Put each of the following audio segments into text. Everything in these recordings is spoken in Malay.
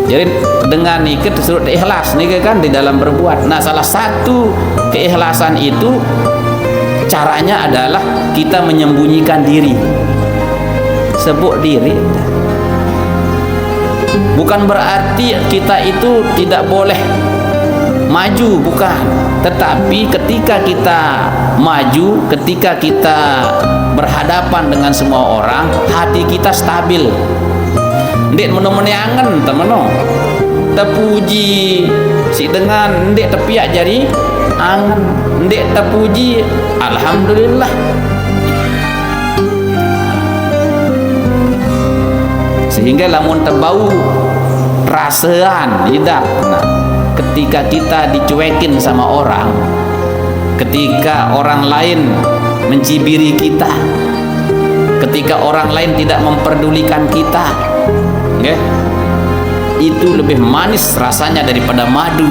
Jadi dengan nikah disuruh ikhlas nih kan di dalam berbuat. Nah, salah satu keikhlasan itu caranya adalah kita menyembunyikan diri. Sebut diri. Bukan berarti kita itu tidak boleh maju, bukan. Tetapi ketika kita maju, ketika kita berhadapan dengan semua orang, hati kita stabil. Ndek meno-menyangen temeno. Terpuji si dengan ndek tepiak jari angen, ndek terpuji alhamdulillah. Sehingga lamun terbau perasaan tidak. Nah, ketika kita dicuekin sama orang, ketika orang lain mencibiri kita, ketika orang lain tidak memperdulikan kita, okay? Itu lebih manis rasanya daripada madu.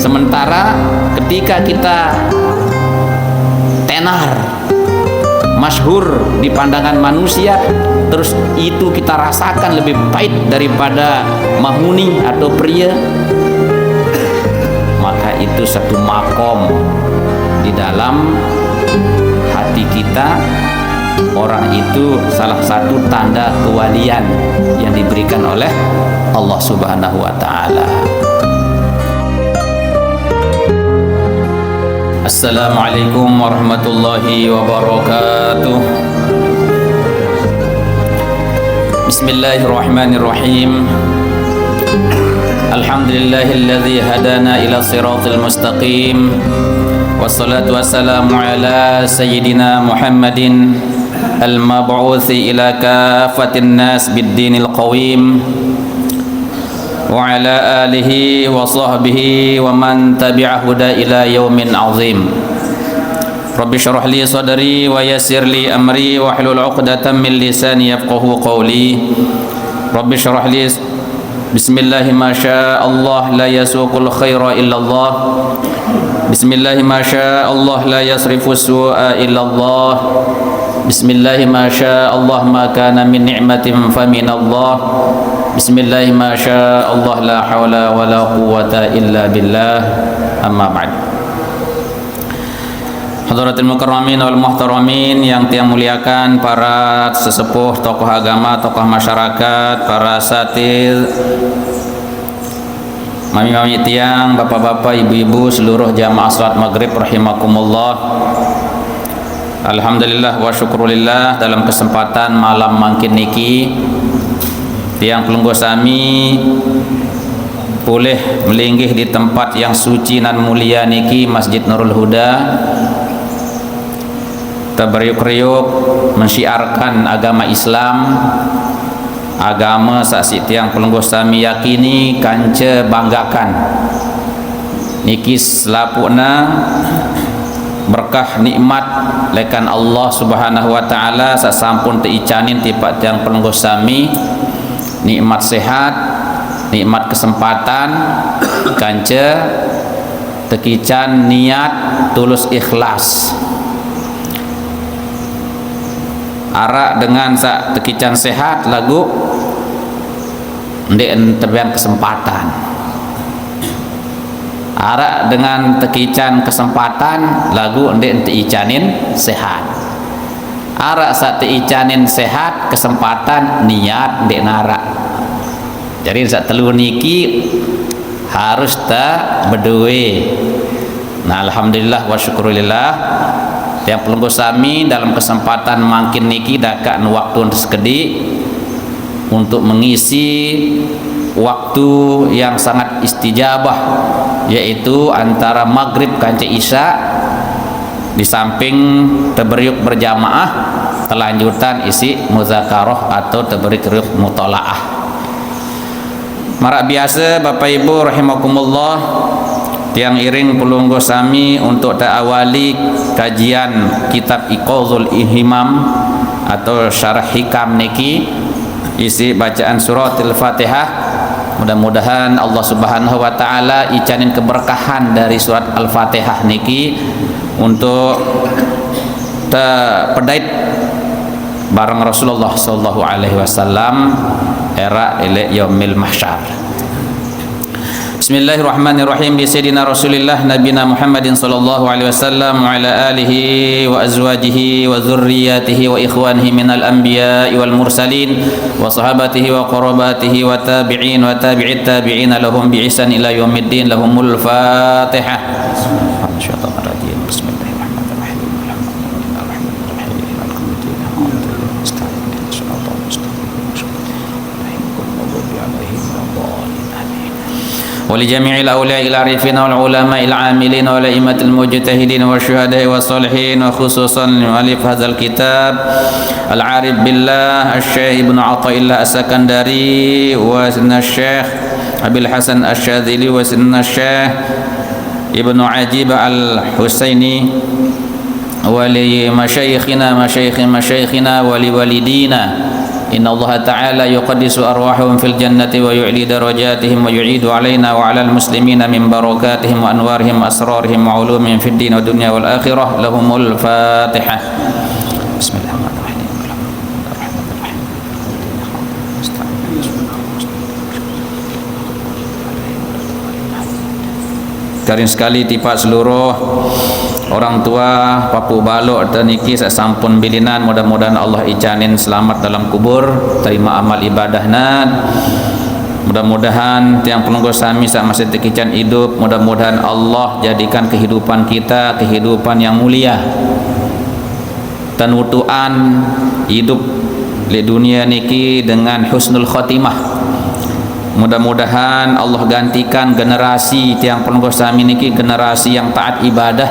Sementara ketika kita tenar, masyhur di pandangan manusia, terus itu kita rasakan lebih pahit daripada mahuni atau pria, maka itu satu makom di dalam hati kita. Orang itu salah satu tanda kewalian yang diberikan oleh Allah Subhanahu wa ta'ala. Assalamualaikum warahmatullahi wabarakatuh. Bismillahirrahmanirrahim. Alhamdulillahilladzi hadana ila siratal mustaqim. Wassalatu wassalamu ala sayyidina Muhammadin al-mab'uthi ila kafatin nas bid-dinil qawim wa ala alihi wa sahbihi wa man tabi'a huda ila yaumin azim. Rabbi syrah li sadri wa yassir li amri wa hlul 'uqdatam min lisani yafqahu qawli. Rabbi syrah li bismillah ma syaa Allah la yasuqul khaira illa Allah. Bismillah ma syaa Allah la yasrifu su'a illa Allah. Bismillah ma syaa Allah ma kana min ni'matin fa min Allah. Bismillah ma syaa Allah la hawla wa la quwwata illa billah. Amma ba'd. Hadratul mukarramin wal muhtaramin yang tiang muliakan, para sesepuh, tokoh agama, tokoh masyarakat, para asatidz, mami-mami tiang, bapak-bapak, ibu-ibu, seluruh jamaah salat maghrib rahimakumullah. Alhamdulillah wa syukrulillah, dalam kesempatan malam mangkin niki tiang pelungguh sami boleh melinggih di tempat yang suci nan mulia niki, Masjid Nurul Huda, terberiuk-riuk mensyiarkan agama Islam, agama saksi tiang pelungguh sami yakini kanca banggakan. Niki selapuna berkah nikmat lekan Allah Subhanahu wa ta'ala sasampun teicanin tipat tiang pelungguh sami, nikmat sehat, nikmat kesempatan, kanca tekican niat tulus ikhlas. Arak dengan sak tekican sehat lagu ndek tebian kesempatan. Arak dengan tekican kesempatan lagu ndek teicanin sehat. Arak sak teicanin sehat kesempatan niat ndek narak. Jadi sak telu niki harus ta berdua. Nah, alhamdulillah wa syukurillah, yang pelungguh sami dalam kesempatan mangkin niki dakan waktu sekedi untuk mengisi waktu yang sangat istijabah, yaitu antara maghrib kanca isya, di samping terberiuk berjamaah, kelanjutan isi muzakarah atau terberiuk mutolaah. Marak biasa Bapak Ibu rahimakumullah, tiang iring pelungguh sami untuk ta'awali kajian kitab Iqazul Ihimam atau syarah hikam niki, isi bacaan suratul Fatihah. Mudah-mudahan Allah Subhanahu wa ta'ala icanin keberkahan dari surat Al-Fatihah niki untuk terpedait bareng Rasulullah sallallahu alaihi wasallam era ila yaumil mahsyar. Bismillahirrahmanirrahim. Bi sayyidina Rasulillah nabiyina Muhammadin sallallahu alaihi wasallam wa ala alihi wa azwajihi wa dzurriyyatihi wa ikhwanihi minal anbiya'i wal mursalin wa sahabatihi wa qarabatihi wa tabi'in wa tabi'it tabi'in lahum bi ihsan ila yaumiddin. Lahumul Fatihah. ولجميع الأولياء العارفين والعلماء العاملين والأئمة المجتهدين والشهداء والصالحين وخصوصا لمؤلف هذا الكتاب العارف بالله الشيخ ابن عطاء الله السكندري وسيدنا الشيخ أبي الحسن الشاذلي وسيدنا الشيخ ابن عجيب الحسيني ولمشايخنا مشايخنا ولوالدينا إن الله تعالى يقدس أرواحهم في الجنة ويعلي درجاتهم ويعيد علينا وعلى المسلمين من بركاتهم وأنوارهم وأسرارهم وعلومهم في الدين والدنيا والآخرة. لهم الفاتحة. بسم الله الرحمن الرحيم. Karin sekali tipak seluruh orang tua papu balok dan niki sasampun bilinan, mudah-mudahan Allah ijanin selamat dalam kubur, terima amal ibadahna. Mudah-mudahan tiang penunggu sami sak masih tekican hidup, mudah-mudahan Allah jadikan kehidupan kita kehidupan yang mulia dan wutuan hidup di dunia niki dengan husnul khotimah. Mudah-mudahan Allah gantikan generasi tiang penunggu sami niki generasi yang taat ibadah,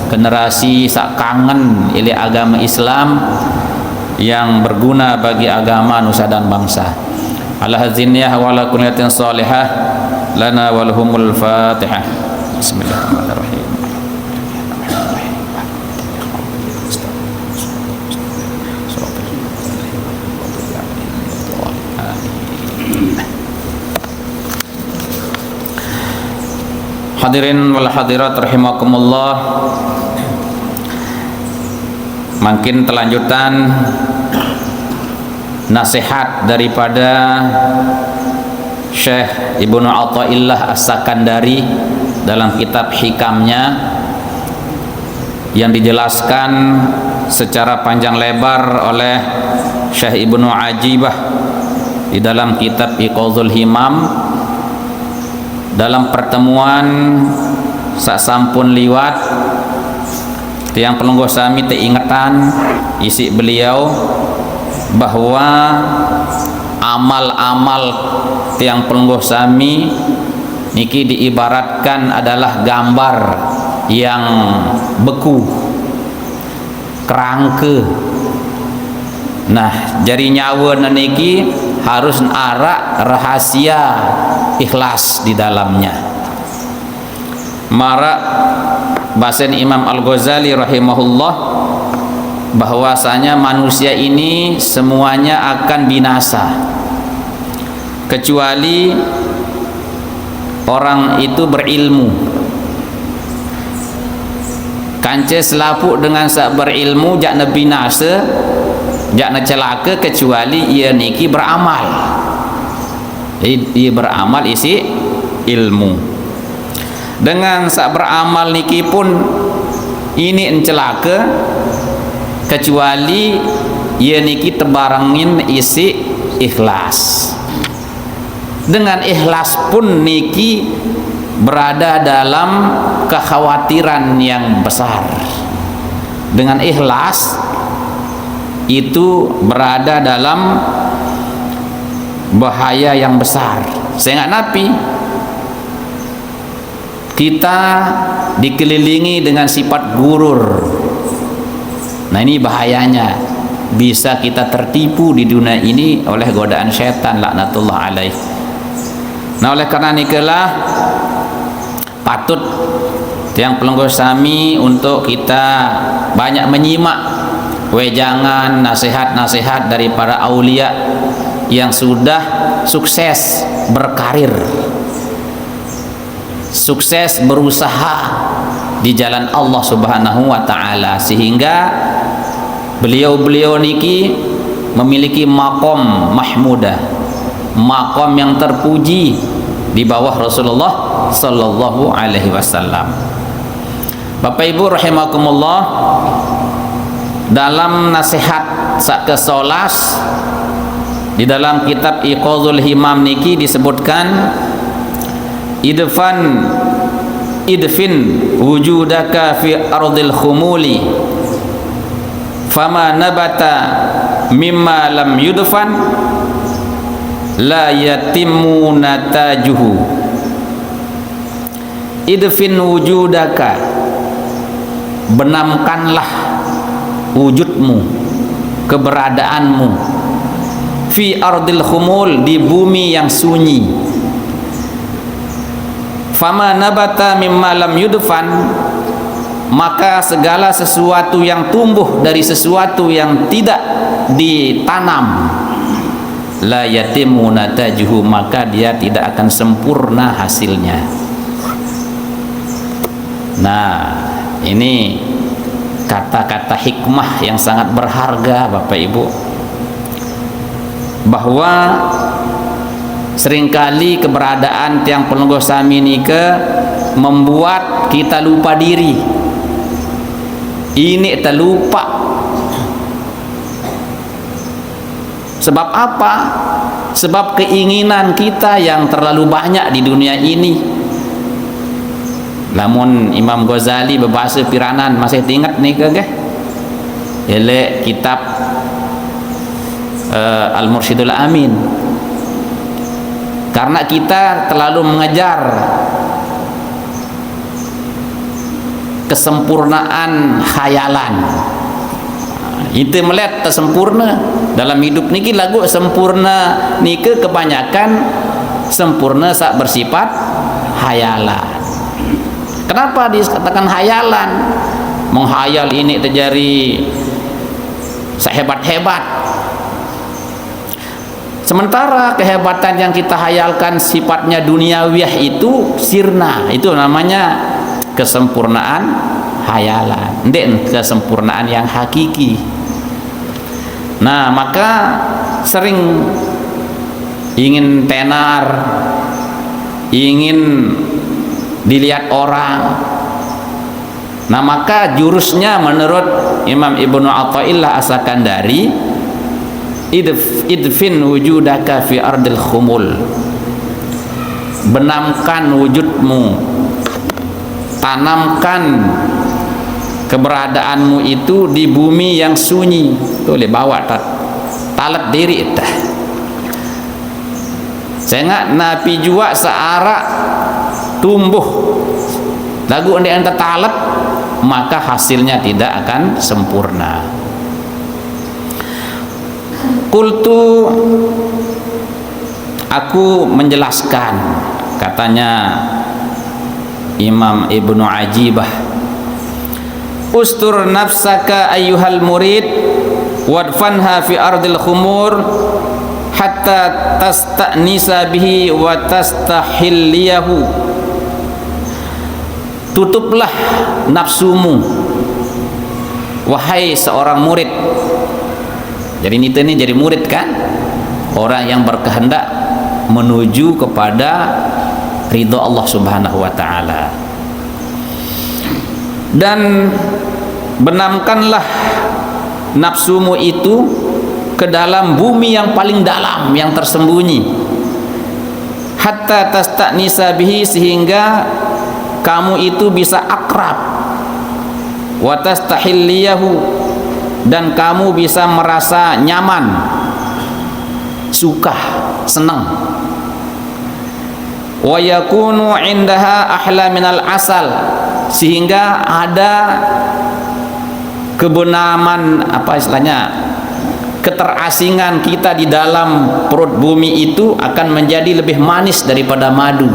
generasi sak kangen ila agama Islam yang berguna bagi agama nusa dan bangsa. Ala haziniyah wa ala kulliyatin salihah lana walhumul Fatihah. Bismillahirrahmanirrahim. Hadirin wal hadirat rahimakumullah. Makin telanjutan nasihat daripada Syekh Ibnu Athaillah As-Sakandari dalam kitab hikamnya yang dijelaskan secara panjang lebar oleh Syekh Ibnu Ajibah di dalam kitab Iqazul Himam. Dalam pertemuan sasampun liwat tiang penunggu sami teingatan isi beliau bahwa amal-amal tiang penunggu sami niki diibaratkan adalah gambar yang beku kerangke. Nah, jari nyawa niki harus arak rahasia ikhlas di dalamnya. Marak bahasan Imam Al-Ghazali rahimahullah bahwasanya manusia ini semuanya akan binasa kecuali orang itu berilmu. Kance selapuk dengan sak berilmu jakna binasa, jakna celaka kecuali ia niki beramal. Ia beramal isi ilmu. Dengan sak beramal niki pun ini celaka kecuali ia niki tebarangin isi ikhlas. Dengan ikhlas pun niki berada dalam kekhawatiran yang besar. Dengan ikhlas itu berada dalam bahaya yang besar. Saya ingat Nabi, kita dikelilingi dengan sifat gurur. Nah, ini bahayanya, bisa kita tertipu di dunia ini oleh godaan syaitan laknatullah alaih. Nah, oleh karena nikalah patut tiang pelenggur sami untuk kita banyak menyimak wejangan nasihat-nasihat dari para aulia yang sudah sukses berkarir, sukses berusaha di jalan Allah Subhanahu wa taala, sehingga beliau-beliau niki memiliki maqam mahmudah, maqam yang terpuji di bawah Rasulullah sallallahu alaihi wasallam. Bapak Ibu rahimakumullah, dalam nasihat sak kesolas di dalam kitab Iqadhul Himam niki disebutkan idfin wujudaka fi ardil khumuli fama nabata mimma lam yudfan la yatimmu natajuhu. Idfin wujudaka, benamkanlah wujudmu, keberadaanmu, fi ardil khumul, di bumi yang sunyi. Fama nabata mimma lam yudfan, maka segala sesuatu yang tumbuh dari sesuatu yang tidak ditanam, la yatimu natajuhu, maka dia tidak akan sempurna hasilnya. Nah, ini kata-kata hikmah yang sangat berharga Bapak Ibu, bahwa seringkali keberadaan tiang penunggu sami nike membuat kita lupa diri. Ini terlupa. Sebab apa? Sebab keinginan kita yang terlalu banyak di dunia ini. Namun Imam Ghazali berbahasa Piranan, masih ingat nih ke? Ele kitab Al-Mursyidul Amin. Karena kita terlalu mengejar kesempurnaan khayalan, itu melihat tersempurna dalam hidup niki lagu sempurna niki kebanyakan sempurna sak bersifat hayalan. Kenapa dikatakan hayalan? Menghayal ini terjadi sehebat-hebat, sementara kehebatan yang kita hayalkan sifatnya duniawiyah itu sirna. Itu namanya kesempurnaan hayalan, dan kesempurnaan yang hakiki. Nah, maka sering ingin tenar, ingin dilihat orang. Nah, maka jurusnya menurut Imam Ibnu Athaillah As-Sakandari, idfin wujudaka fi ardil khumul, benamkan wujudmu, tanamkan keberadaanmu itu di bumi yang sunyi. Boleh bawa talat diri itu. Saya nggak napi jua searak tumbuh lagu anda yang talat, maka hasilnya tidak akan sempurna. Qultu, aku menjelaskan, katanya Imam Ibnu Ajibah, ustur nafsaka ayyuhal murid wadfanha fi ardil khumur hatta tasta'nisa bihi wa tastahilliyahu. Tutuplah nafsumu wahai seorang murid. Jadi ini jadi murid kan, orang yang berkehendak menuju kepada ridho Allah Subhanahu wa ta'ala. Dan benamkanlah nafsumu itu ke dalam bumi yang paling dalam, yang tersembunyi, hatta tasta'nisa bihi, sehingga kamu itu bisa akrab, wa tastahilliyahu, dan kamu bisa merasa nyaman, suka, senang. Wa yakunu indaha ahla minal asal, sehingga ada kebenaman, apa istilahnya, keterasingan kita di dalam perut bumi itu akan menjadi lebih manis daripada madu.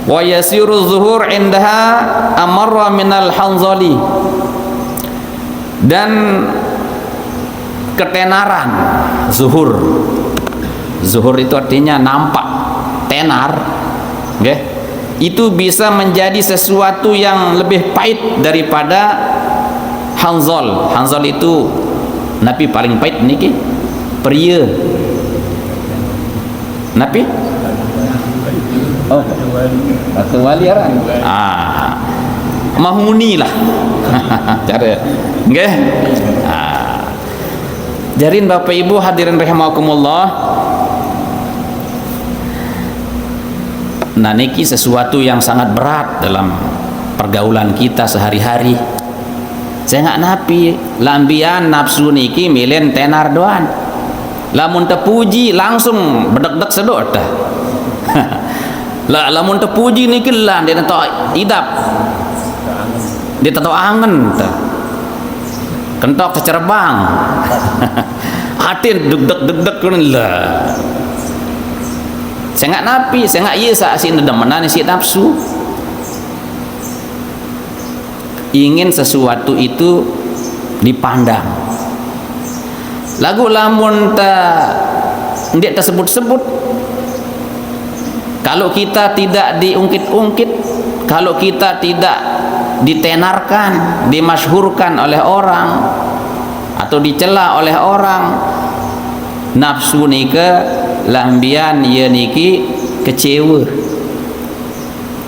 Wa yasiru zuhur indaha amarra minal hanzali, dan ketenaran, zuhur itu artinya nampak, tenar, okay? Itu bisa menjadi sesuatu yang lebih pahit daripada hanzol. Hanzol itu napi paling pahit niki, pria Napi? Oh, Ratu Wali aran. Mahmuni lah. Cara. Nggih. Jarin Bapak Ibu hadirin rahimakumullah. Nah niki sesuatu yang sangat berat dalam pergaulan kita sehari-hari. Saya nggak napi lambian nafsu niki milen tenar doan. Lamun terpuji langsung bedek-dek sedot dah. Lah lamun terpuji niki lah dia tahu idap. Dia tahu angen tah. Kentok tercerbang. Hati deg-deg kan lah. Saya nggak napi, saya nggak iya saksi demenan si nafsu. Ingin sesuatu itu dipandang. Lagu lamun ndik tersebut-sebut. Kalau kita tidak diungkit-ungkit, kalau kita tidak ditenarkan, dimasyhurkan oleh orang atau dicela oleh orang, nafsu nika lambian ya niki kecewa.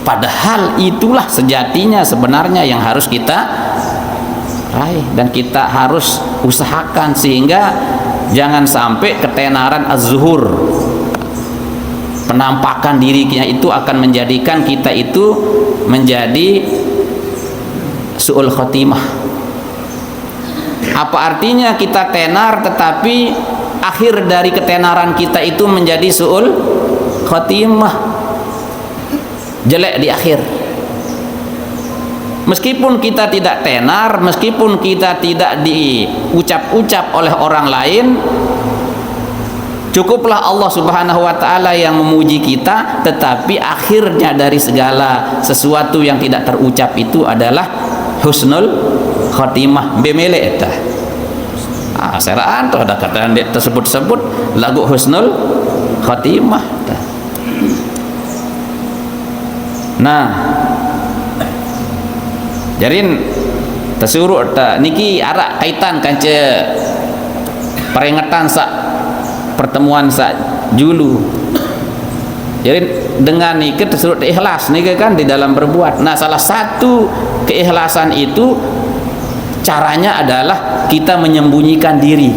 Padahal itulah sejatinya sebenarnya yang harus kita raih dan kita harus usahakan sehingga jangan sampai ketenaran az-zuhur, penampakan dirinya itu akan menjadikan kita itu menjadi su'ul khotimah. Apa artinya kita tenar tetapi akhir dari ketenaran kita itu menjadi su'ul khotimah, jelek di akhir. Meskipun kita tidak tenar, meskipun kita tidak diucap-ucap oleh orang lain, cukuplah Allah Subhanahu wa ta'ala yang memuji kita, tetapi akhirnya dari segala sesuatu yang tidak terucap itu adalah husnul khotimah bemele eta. Seraan tuh ada kata tersebut-sebut lagu husnul khotimah. Nah, jarin tersuruh niki arak kaitan kanca peringatan sak pertemuan sak julu. Jadi dengan niki tersuruh ikhlas niki kan di dalam berbuat. Nah, salah satu keikhlasan itu caranya adalah kita menyembunyikan diri.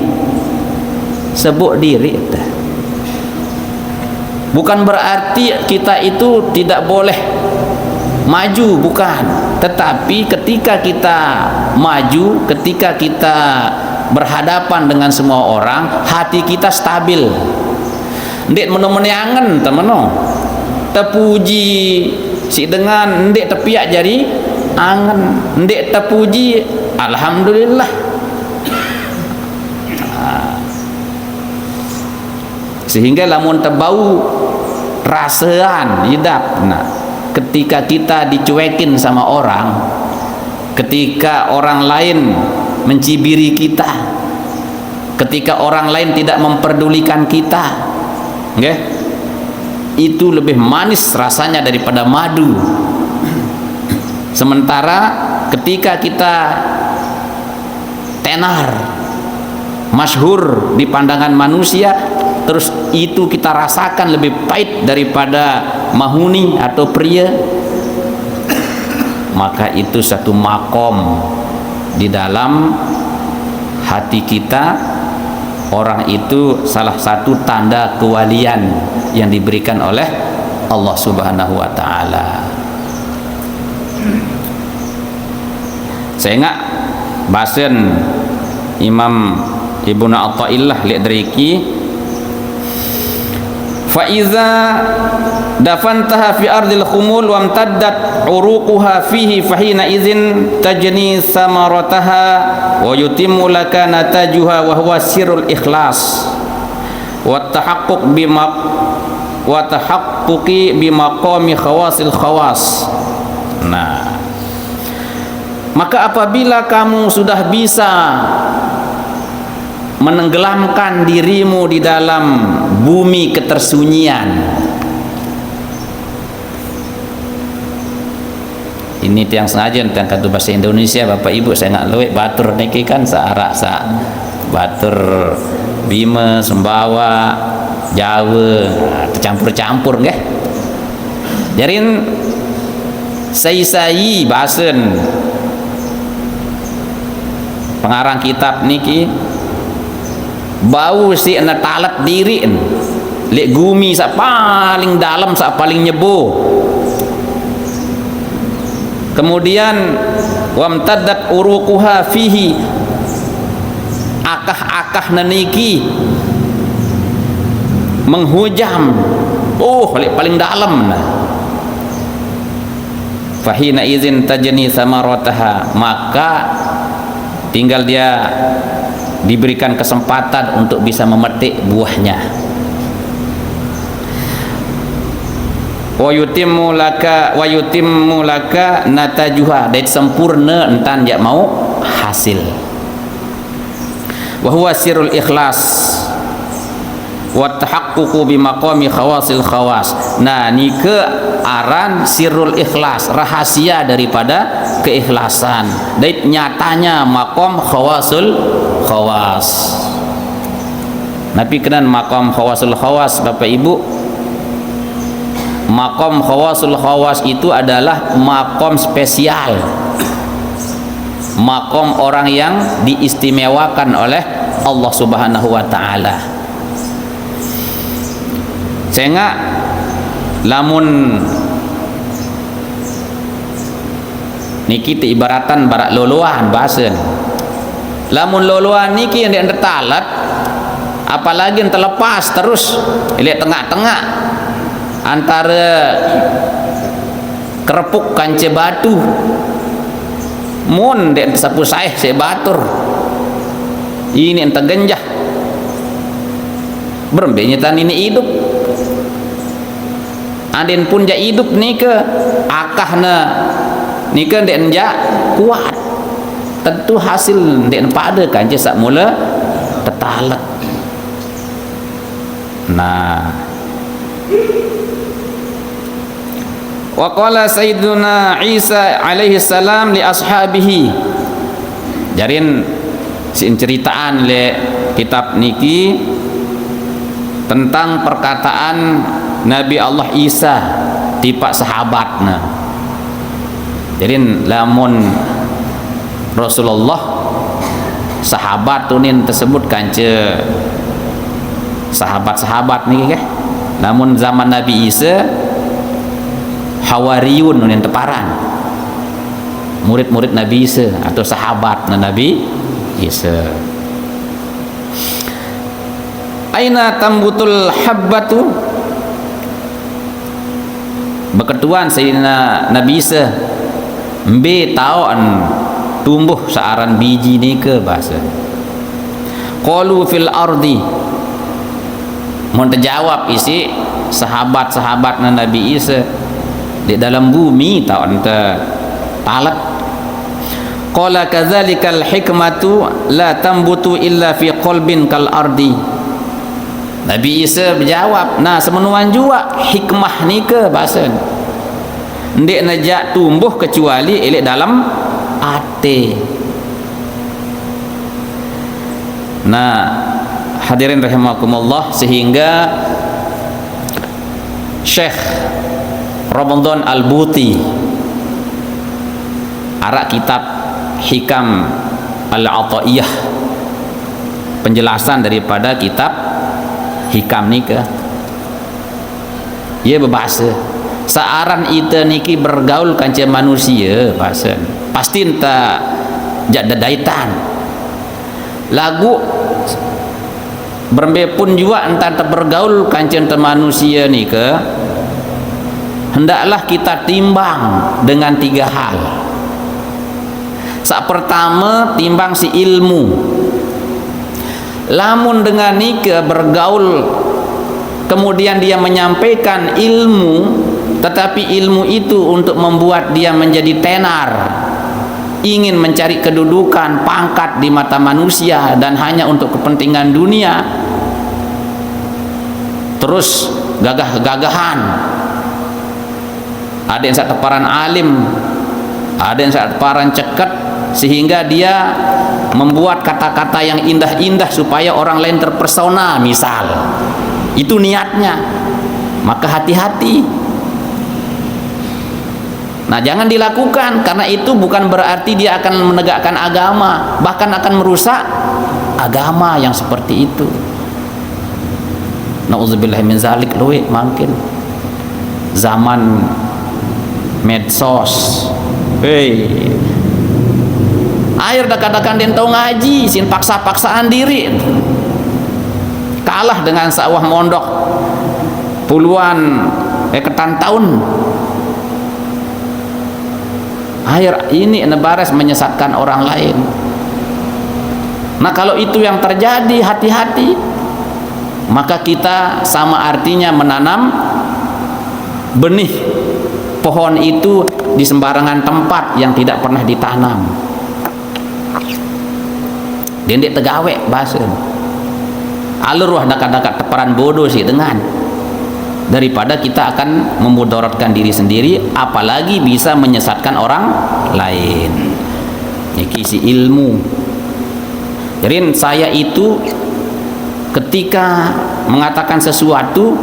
Sebut diri itu. Bukan berarti kita itu tidak boleh maju, bukan. Tetapi ketika kita maju, ketika kita berhadapan dengan semua orang, hati kita stabil. Ndek meno-menyangen temeno. Terpuji si dengan ndek tepiak jadi angen, ndek terpuji alhamdulillah. Sehingga lamun terbau rasaan hidap. Nah, ketika kita dicuekin sama orang, ketika orang lain mencibiri kita, ketika orang lain tidak memperdulikan kita, okay? Itu lebih manis rasanya daripada madu. Sementara ketika kita tenar, masyhur di pandangan manusia, terus itu kita rasakan lebih pahit daripada mahuni atau pria, maka itu satu makom di dalam hati kita. Orang itu salah satu tanda kewalian yang diberikan oleh Allah Subhanahu wa ta'ala. Saya ingat bahasan Imam Ibnu Athaillah lihat deriki, fa iza dafantaha fi ardil khumul wa amtaddat uruquha fihi fahina idzin tajni samarataha wa yutimmu laka natajuha wa huwa sirrul ikhlas wa tahaqquq bimaqami khawasil khawas. Nah, maka apabila kamu sudah bisa menenggelamkan dirimu di dalam bumi ketersunyian, ini tiang sengaja tentang kata bahasa Indonesia Bapak Ibu, saya nggak lewek batur niki kan searak batur Bima Sumbawa Jawa campur-campur nggih. Jarin sai bahasen pengarang kitab niki bau si ana talat diri lek gumi sak paling dalam, sak paling nyebo. Kemudian wamtaddat uruquha fihi, akah-akah niki menghujam lek paling dalam. Fahina izin tajni samarataha, maka tinggal dia diberikan kesempatan untuk bisa memetik buahnya. Wa yutimmu laka natajuha, dan sempurna entan dia mau hasil. Wa huwa sirrul ikhlas wa tahaqququ bi maqami khawasil khawas. Nah, ni ke aran sirrul ikhlas, rahasia daripada keikhlasan. Dan nyatanya maqam khawasul khawas. Nabi kenan maqam khawasul khawas, Bapak Ibu. Maqam khawasul khawas itu adalah maqam spesial. Maqam orang yang diistimewakan oleh Allah Subhanahu wa taala. Sehingga lamun niki te ibaratan barak loloan bahasen. Lamun loloan niki yang dia talat, apalagi yang terlepas terus lihat tengah-tengah antara kerepuk kance batu, mun dia sapu saeh se batur ini yang tergenjah berembenya tan ini hidup. Adin pun ja hidup ni ke akahna ni ke dek ja kuat, tentu hasil dek pada kan je sak mula tetalat. Nah, wa qala sayyiduna Isa alaihi salam li ashabihi, jarin sin ceritaan le kitab niki tentang perkataan Nabi Allah Isa tipak sahabatna. Jadi lamun Rasulullah sahabat tunin tersebut kance sahabat-sahabat nih ke. Namun zaman Nabi Isa hawariyun nunin teparan, murid-murid Nabi Isa atau sahabat Nabi Isa. Aina tambutul habbatu, beketuan Sayyidina Nabi Isa mbe taon tumbuh searan biji ni ke bahasa. Qalu fil ardi, mun terjawab isi sahabat-sahabat Nabi Isa di dalam bumi taon te talat. Qala kadzalikal hikmatu la tambutu illa fi qalbin kal ardi. Nabi Isa berjawab, nah semenuan juga hikmah ni ke bahasa ndek najak tumbuh kecuali elek dalam hati. Nah, hadirin rahimakumullah, sehingga Syekh Ramadan Al-Buti arak kitab Hikam Al-Ata'iyah, penjelasan daripada kitab Hikam ni ke ia berbahasa searan ita niki bergaul kanca manusia bahasa pasti entah jada daitan lagu berembe pun juga entah bergaul kanca manusia ni ke hendaklah kita timbang dengan tiga hal. Sak pertama timbang si ilmu. Lamun dengan nika bergaul kemudian dia menyampaikan ilmu, tetapi ilmu itu untuk membuat dia menjadi tenar, ingin mencari kedudukan pangkat di mata manusia dan hanya untuk kepentingan dunia, terus gagah-gagahan, ada yang saat teparan alim, ada yang saat teparan ceket, sehingga dia membuat kata-kata yang indah-indah supaya orang lain terpersona, misal itu niatnya. maka hati-hati. Nah, jangan dilakukan, karena itu bukan berarti dia akan menegakkan agama, bahkan akan merusak agama yang seperti itu. Nauzubillah min zalik. Luwe mungkin zaman medsos, air dekat-dekat dentau ngaji, sin paksa-paksaan diri, kalah dengan sawah mondok puluhan ketan tahun. Air ini nebares menyesatkan orang lain. Nah, kalau itu yang terjadi, hati-hati. Maka kita sama artinya menanam benih pohon itu di sembarangan tempat yang tidak pernah ditanam. Dendek tegawe bahasa alur wah dekat-dekat teparan bodoh sih dengan, daripada kita akan memudaratkan diri sendiri, apalagi bisa menyesatkan orang lain. Ini si ilmu. Jadi saya itu ketika mengatakan sesuatu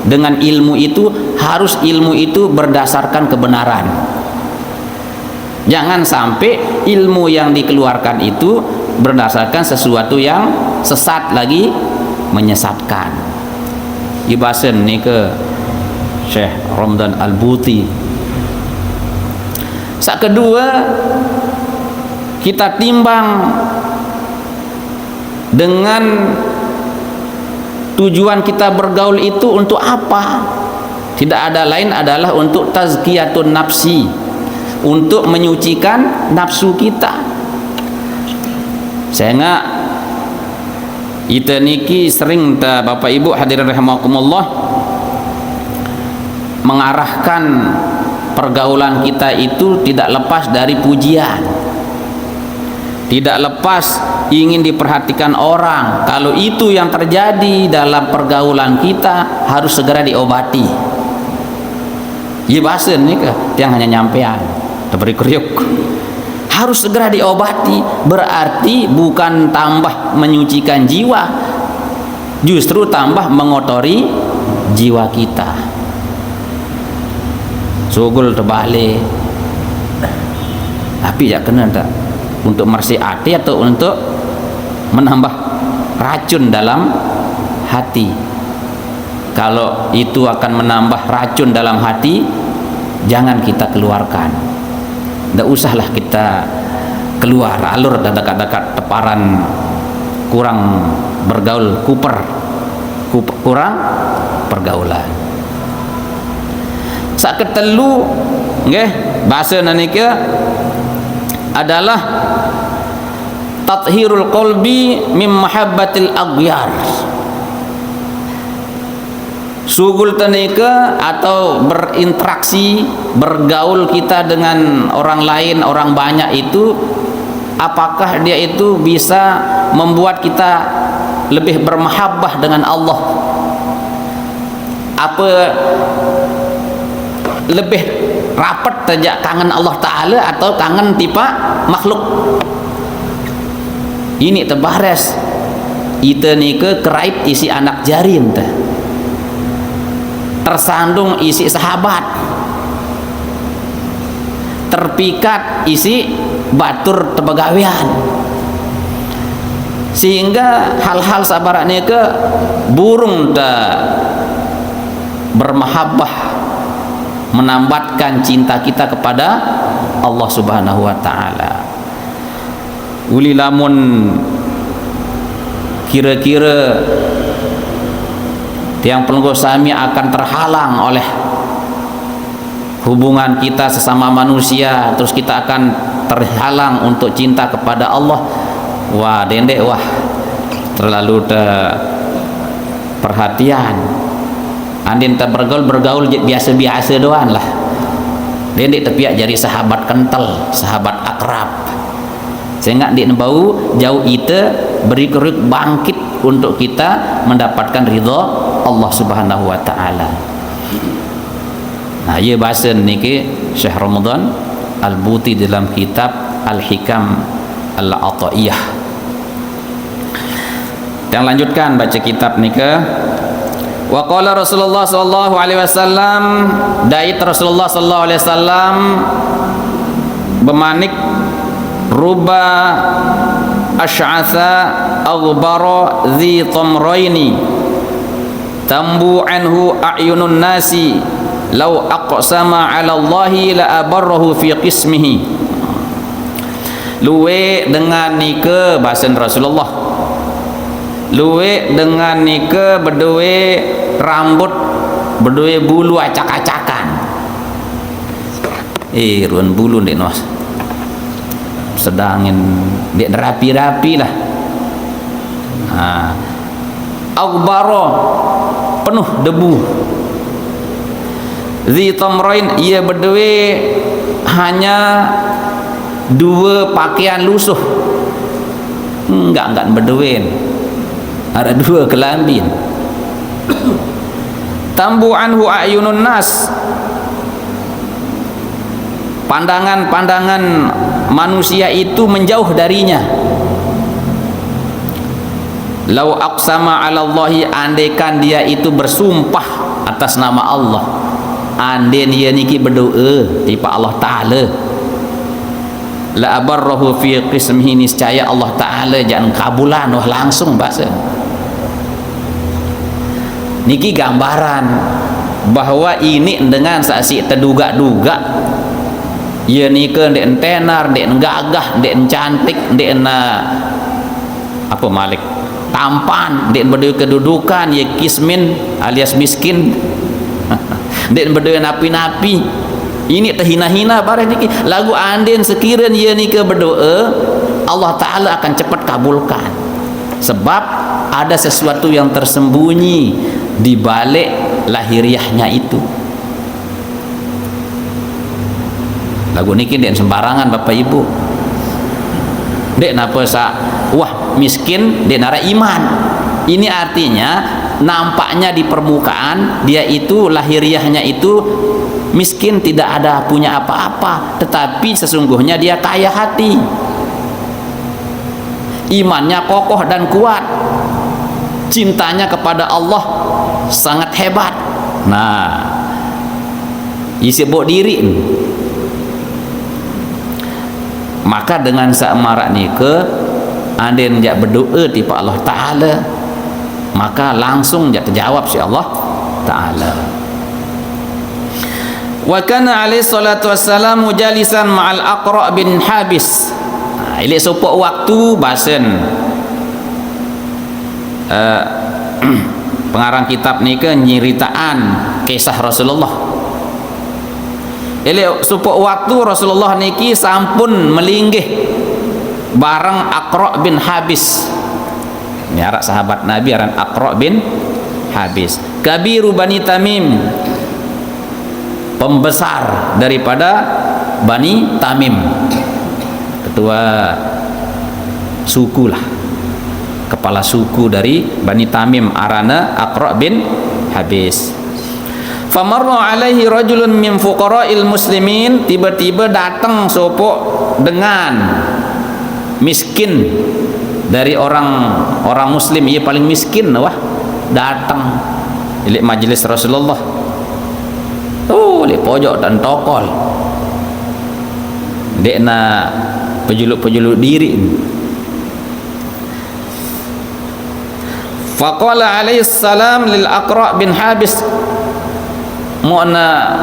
dengan ilmu itu, harus ilmu itu berdasarkan kebenaran. Jangan sampai ilmu yang dikeluarkan itu berdasarkan sesuatu yang sesat lagi menyesatkan. Ibasen ni ke Syekh Ramdan Al-Buti. Sak kedua, kita timbang dengan tujuan kita bergaul itu untuk apa? Tidak ada lain adalah untuk tazkiyatun nafsi, untuk menyucikan nafsu kita. Saya enggak ita niki sering ta Bapak Ibu hadirin rahimakumullah mengarahkan pergaulan kita itu tidak lepas dari pujian, tidak lepas ingin diperhatikan orang. Kalau itu yang terjadi dalam pergaulan kita, harus segera diobati. Iya bahasa ni ke yang hanya nyampean diberi kriuk, harus segera diobati. Berarti bukan tambah menyucikan jiwa, justru tambah mengotori jiwa kita. Sugul terbalik. Tapi ya kena tak untuk mersih hati atau untuk menambah racun dalam hati. Kalau itu akan menambah racun dalam hati, jangan kita keluarkan. Tidak usahlah kita keluar alur dekat-dekat teparan, kurang bergaul, kurang pergaulan. Sak ketelu nggih bahasa nanika adalah tathhirul qalbi mim mahabbatil aghyar. Sugul tanika atau berinteraksi, bergaul kita dengan orang lain, orang banyak itu, apakah dia itu bisa membuat kita lebih bermahabbah dengan Allah? Apa lebih rapat saja kangen Allah Ta'ala atau kangen tipa makhluk? Ini terbares ita nika kerait isi anak jarin teh, tersandung isi sahabat, terpikat isi batur tebagawian, sehingga hal-hal sabarannya ke burung dah bermahabbah, menambatkan cinta kita kepada Allah Subhanahu wa Ta'ala. Uli lamun kira-kira tiang pelenggo sami akan terhalang oleh hubungan kita sesama manusia, terus kita akan terhalang untuk cinta kepada Allah. Wah dendek, wah terlalu perhatian. Andin tak bergaul biasa-biasa doang lah. Dendek tepiak jadi sahabat kental, sahabat akrab. Sehingga dia bau jauh ita beri keruk bangkit untuk kita mendapatkan ridha Allah Subhanahu wa Ta'ala. Nah, ia bahasa niki Syekh Ramadan Al-Buti dalam kitab Al-Hikam Al-Ata'iyah. Yang lanjutkan baca kitab nika Wa qala Rasulullah sallallahu alaihi wasallam, dait Rasulullah sallallahu alaihi wasallam bemanik, ruba asy'atha aghbara dhi tamraini tambu anhu a'yunun nasi law aqsama 'ala Allahi la abarrahu fi qismihi. Luwe dengan nike bahasa Rasulullah, luwe dengan nike berdue rambut, berdue bulu acak-acakan. Ruan bulu ndek nos sedangin dek rapi-rapi lah. Aghbara penuh debu. Zi tamrain, ia berdua hanya 2 pakaian lusuh. Enggak berduin, ada 2 kelambin. Tambu anhu a'yunun nas, pandangan-pandangan manusia itu menjauh darinya. Lau aqsama 'ala Allahi, andaikan dia itu bersumpah atas nama Allah, andai dia niki berdoa tipa Allah Ta'ala, la abarrahu fi qismihi, niscaya Allah Ta'ala jangan kabulan langsung bahasa. Niki gambaran bahwa ini dengan saksi terduga-duga ya nika ndek tenar, ndek gagah, ndek cantik, ndek apa malik tampan, ndek berdua kedudukan ya kismin alias miskin, ndek berdua napi-napi, ini terhina-hina barang niki. Lagu anden sekiranya ia nika berdoa, Allah Ta'ala akan cepat kabulkan, sebab ada sesuatu yang tersembunyi di balik lahiriahnya itu. Lagu niki ndek sembarangan Bapak Ibu, ndek napa wah miskin dek nara iman. Ini artinya nampaknya di permukaan dia itu lahiriahnya itu miskin, tidak ada punya apa-apa, tetapi sesungguhnya dia kaya hati, imannya kokoh dan kuat, cintanya kepada Allah sangat hebat. Nah, isi bawa diri. Maka dengan samarak nike anden jak berdoa tipa Allah Ta'ala, maka langsung jak terjawab si Allah Ta'ala. Wa kana alaihi salatu wassalamu jalisan ma'al Aqra' bin Habis. Ini supaya waktu basen pengarang kitab ni ke nyeritaan kisah Rasulullah. Ini supaya waktu Rasulullah niki sampun melinggih bareng Aqra' bin Habis. Ini arak sahabat Nabi aran Aqra' bin Habis, kabiru Bani Tamim, pembesar daripada Bani Tamim, ketua suku lah, kepala suku dari Bani Tamim, arana Aqra' bin Habis. Famarra alaihi rajulun min fuqara'il muslimin, tiba-tiba datang sopok dengan miskin dari orang muslim, ia paling miskin wah, datang di majelis Rasulullah. Di pojok dan tokol dek na pejuluk-pejuluk diri. Faqala alaihi salam lil Aqra' bin Habis, mu'na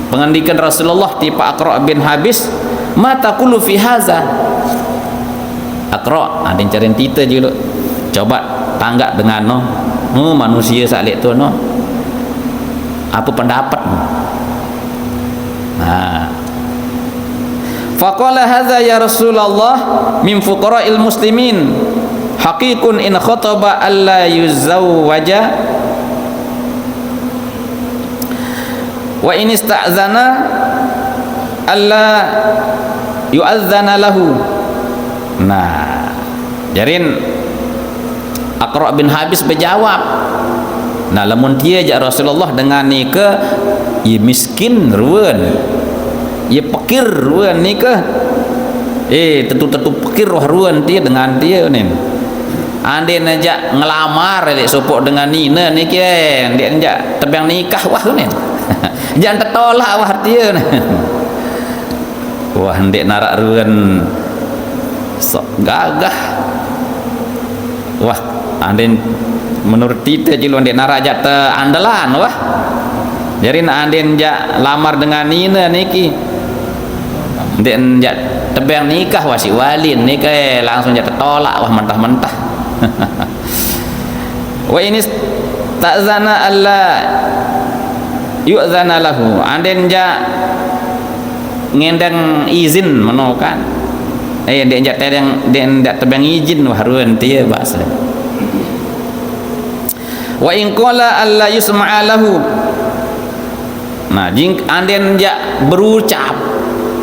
pengandikan Rasulullah tipa Aqra' bin Habis, ma taqulu fi haza. Aqra' ada yang cariin kita juga, coba tanggap dengan manusia salik tu apa pendapat. Faqala hadza ya Rasulullah min fuqara'il muslimin, haqiqun in khataba alla yuzawwaja wa in ista'zana alla yu'adzana lahu. Nah, jarin Aqra' bin Habis berjawab, nah lamun dia jak Rasulullah dengan ni ke ia miskin ruan, ia fakir ruan ni ke tentu-tentu fakir ruan dia dengan dia ni. andin aja ngelamar lek supuk dengan nina ni ke dia aja tebang nikah wah ni jangan tertolak wah dia wah ndek narak ruan sok gagah wah andin menurut kita jiluan ndek narak jata andalan wah jadi andin ja lamar dengan nina niki ndek ja tebang nikah wah si walin nikah langsung ja tertolak wah mentah-mentah wa ini ta'zana alla yu'zana lahu anden ja ngendang izin menokan dia ja tedang den dak tebang izin wahrun tieu bahasa wa in qala alla yusma'a lahu nah jing anden ja berucap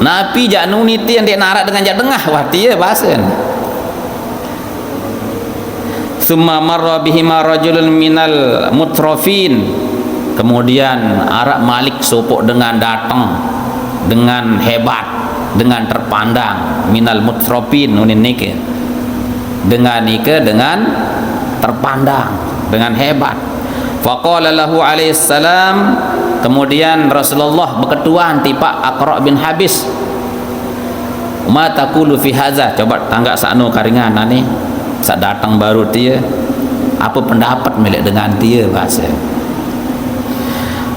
napi ja nuniti ande narak dengan ja dengah wah tieu bahasa summa marra bihima rajulun minal mutrafin kemudian arak Malik supuk dengan datang dengan hebat dengan terpandang minal mutrafin unin nike dengan terpandang dengan hebat faqala lahu alaihi salam kemudian Rasulullah berketuan tipa Aqra bin Habis ma taqulu fi hadza coba tangga sakno karingan ni saat datang baru dia apa pendapat milik dengan dia bahasa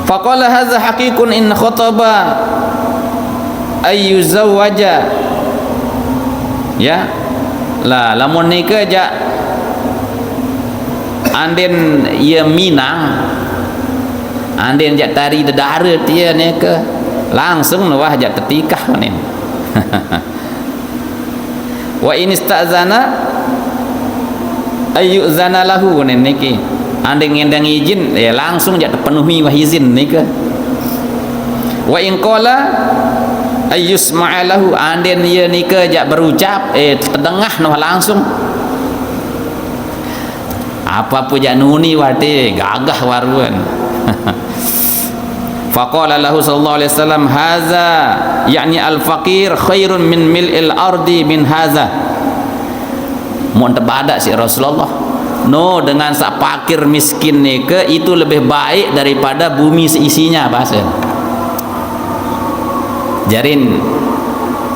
faqala hadza haqiqun in khataba ay yuzawwaja ya la lamun nikah ja anden ia minang anden ja tari dedara dia nikah langsung wah ja tetikah nih wa in istazana ayu zana lahu niki ande ngendang izin ya langsung jak terpenuhi wah izin nika wa in qala ayusma'a lahu ande dia nika jak berucap terdengar noh langsung apa pun jak nuni wate gagah waruan faqala lahu sallallahu alaihi wasallam haza yakni al faqir khairun min mil'il ardi min haza mau terbadak si Rasulullah no dengan sak fakir miskin ni ke itu lebih baik daripada bumi seisinya bahasa jarin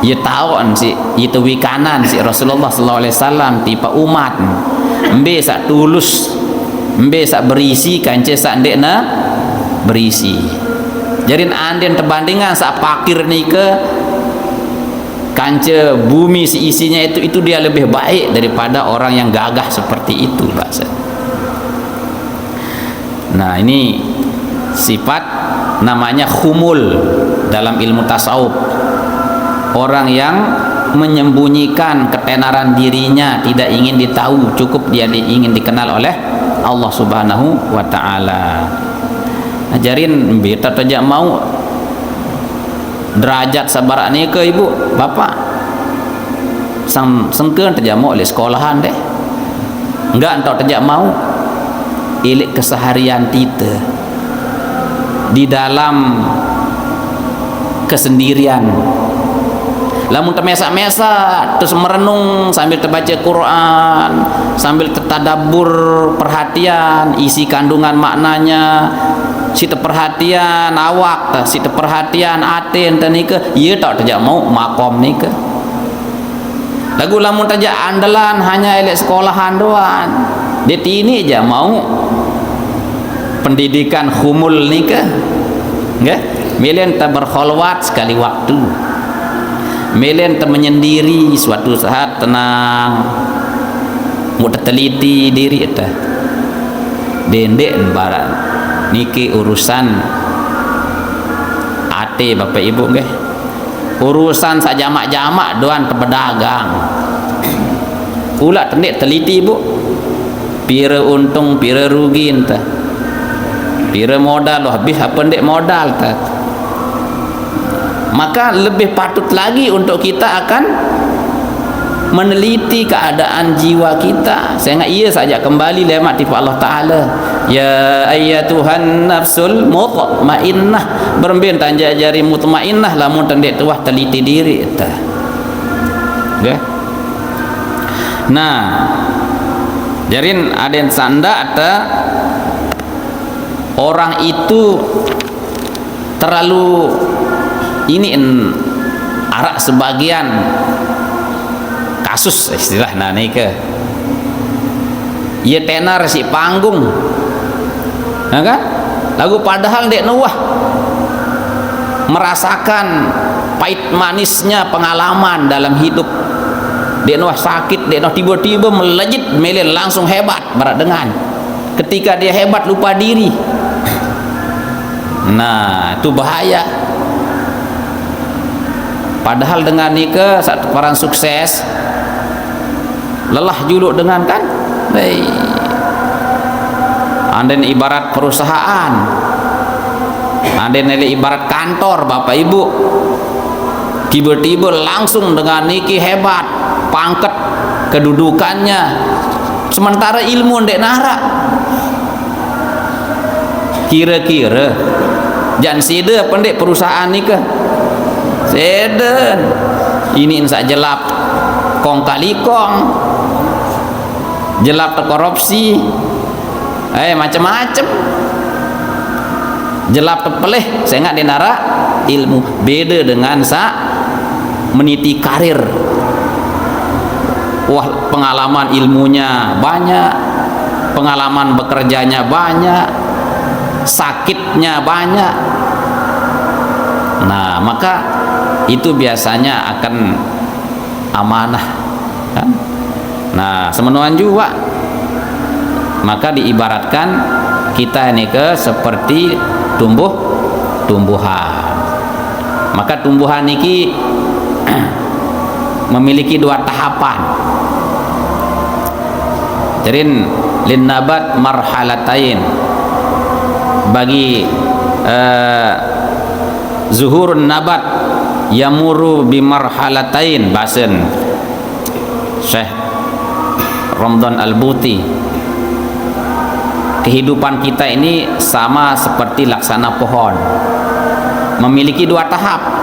ia tahu si itu wikanan si Rasulullah sallallahu alaihi wasallam tipe umat embe sak tulus embe sak berisi kance sak ndekna berisi jarin anden terbandingan sak fakir ni ke kanca bumi seisinya itu dia lebih baik daripada orang yang gagah seperti itu bahasa. Nah ini sifat namanya khumul dalam ilmu tasawuf, orang yang menyembunyikan ketenaran dirinya, tidak ingin ditahu, cukup dia ingin dikenal oleh Allah Subhanahu wa taala. Ajarin beta tajak mau derajat sabarak ni ke ibu bapa sengkeun tajak mau oleh sekolahan deh enggak entok tajak mau ilik keseharian kita di dalam kesendirian lamun termesa-mesa terus merenung sambil terbaca Quran sambil tertadabbur perhatian isi kandungan maknanya si perhatian awak si perhatian aten nika ieu tak tajak mau makom nika lagu lamun tajak andalan hanya elek sekolahan doan dia tini aja mau pendidikan khumul nika nggih melen ta berkholwat sekali waktu melen ta menyendiri suatu saat tenang mau teliti diri eta dendek barang niki urusan ate bapak ibu nggih urusan sak jamak-jamak doan pedagang pula tendek teliti ibu pira untung pira rugi entah pira modal habis apa ndek modal ta maka lebih patut lagi untuk kita akan meneliti keadaan jiwa kita sehingga ia saja kembali lemak tifa Allah Ta'ala ya ayyatuhan nafsul mutmainnah berembin tanja jari mutmainnah lamun tendek tuah teliti diri ta okay? Nah Jarin aden sanda ada orang itu terlalu ini arak sebagian kasus istilah nani ke ia tenar si panggung, nah kan? Lagu padahal dek nuwah merasakan pahit manisnya pengalaman dalam hidup. Dek nuwah sakit, dek nuwah tiba-tiba melejit melin langsung hebat berat dengan. Ketika dia hebat lupa diri. Nah, itu bahaya. Padahal dengan nikah satu orang sukses lelah juluk dengan kan? Anden ibarat perusahaan, anden ibarat kantor bapak ibu, tiba-tiba langsung dengan niki hebat, pangkat kedudukannya, sementara ilmu ndek nara. Kira-kira jangan sida pendek perusahaan nikah seden ini insa jelap kong kali kong jelap korupsi macam-macam jelap terpeleh saya nggak dinara ilmu beda dengan meniti karir. Wah, pengalaman ilmunya banyak, pengalaman bekerjanya banyak, sakitnya banyak. Nah, maka itu biasanya akan amanah kan? Nah, semenuan juga maka diibaratkan kita ini ke seperti tumbuhan. Maka tumbuhan ini memiliki dua tahapan. Jadi lin nabat marhalatain, bagi zuhurun nabat yamuru bimarhalatain, bahasan Syekh Ramdan Al-Buti. Kehidupan kita ini sama seperti laksana pohon, memiliki dua tahap.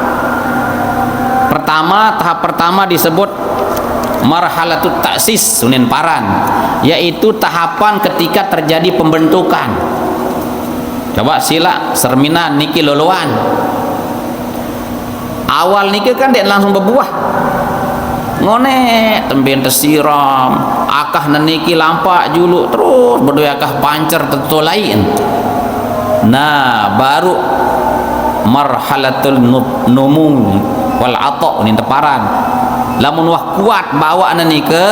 Tahap pertama disebut marhalatut ta'sis sunin paran, yaitu tahapan ketika terjadi pembentukan. Coba sila serminan niki loloan. Awal niki kan dia langsung berbuah. Ngone temben tersiram, akah neniki lampak julu terus berdua akah pancer tentu lain. Nah, baru marhalatul numung wal atok ni teparan. Lamun wah kuat bawa ke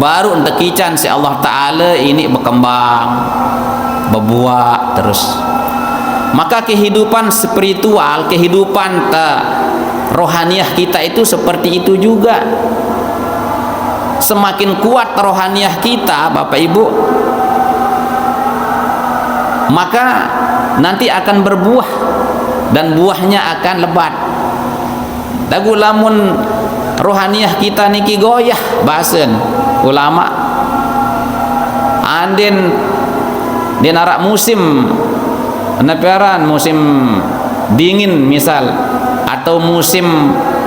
baru entekican si Allah Ta'ala ini berkembang berbuah terus. Maka kehidupan spiritual, kehidupan rohaniah kita itu seperti itu juga. Semakin kuat rohaniah kita Bapak Ibu, maka nanti akan berbuah dan buahnya akan lebat. Dagu lamun rohaniah kita niki goyah bahasan ulama anden dinarak musim neperan, musim dingin misal atau musim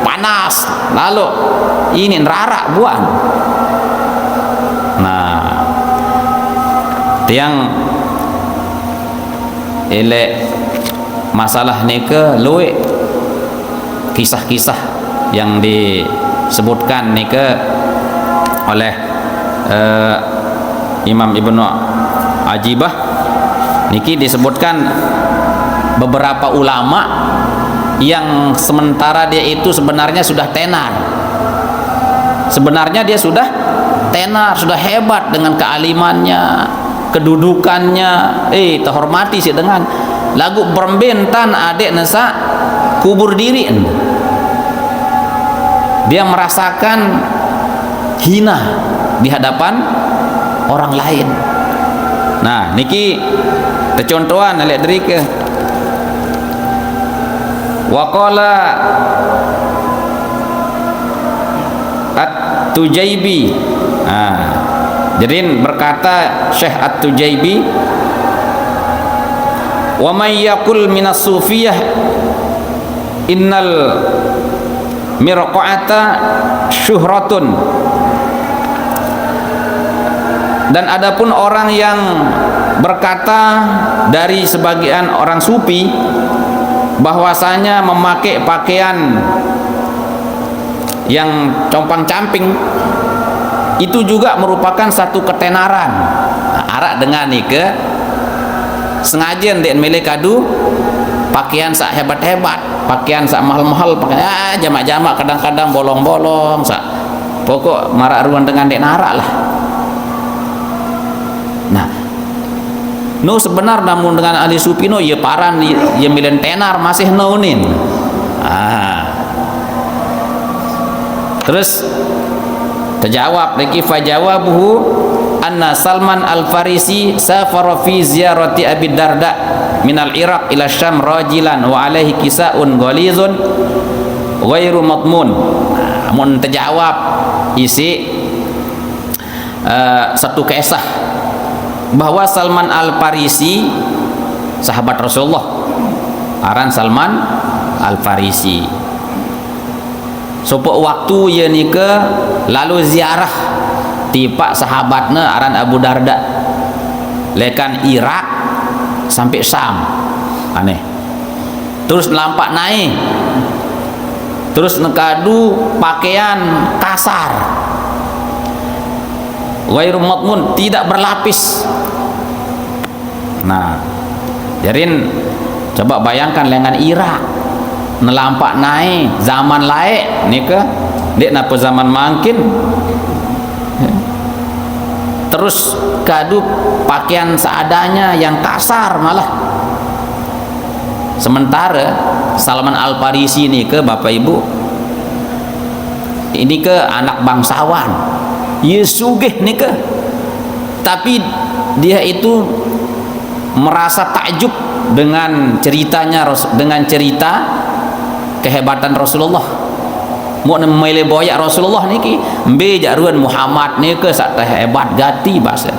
panas, lalu ini nerarak buah. Nah, tiang elek masalah nike luwe kisah-kisah yang disebutkan nike oleh Imam Ibnu Ajibah niki disebutkan beberapa ulama yang sementara dia itu sebenarnya sudah tenar. Sebenarnya dia sudah tenar, sudah hebat dengan kealimannya, kedudukannya, terhormati sih dengan lagu berbentan adik nesa kubur diri. Dia merasakan hina di hadapan orang lain. Nah, niki contohan lihat dari ke waqala At-Tujaibi. Jadi berkata Syekh At-Tujaibi, wa may yaqul minas sufiyah innal mirqa'ata syuhratun Dan adapun orang yang berkata dari sebagian orang sufi bahwasanya memakai pakaian yang compang-camping itu juga merupakan satu ketenaran. Arak dengan ni ke sengaja ndek mele kadu pakaian sak hebat-hebat, pakaian sak mahal-mahal, pakaian jamak-jamak, kadang-kadang bolong-bolong sak. Pokok marak ruan dengan dek narak lah. Nah, no sebenar namun dengan ahli sufi no ya paran ya milen tenar masih no nin. Terus terjawab lagi fajawabuhu anna Salman Al-Farisi safara fi ziyarati Abi Darda min al-Iraq ila Syam rajilan wa alaihi kisaun ghalizun ghairu matmun. Mun terjawab isi satu kisah bahwa Salman Al-Farisi sahabat Rasulullah, aran Salman Al-Farisi, sopok waktu ye nika lalu ziarah tipak sahabatnya aran Abu Darda lekan Irak sampai Syam, aneh. Terus lampak naik, terus nekadu pakaian kasar, ghairu matmun, tidak berlapis. Nah, jarin coba bayangkan lengan Irak nelampak naik zaman laik nika dek napa zaman makin. Terus kadu pakaian seadanya yang kasar malah. Sementara Salman Al-Farisi ini ke Bapak Ibu ini ke anak bangsawan, ia sugih nih ke, tapi dia itu merasa takjub dengan ceritanya, dengan cerita kehebatan Rasulullah. Mau nemele boyak Rasulullah niki mbe jaruan Muhammad ni ke sak hebat gati bahasa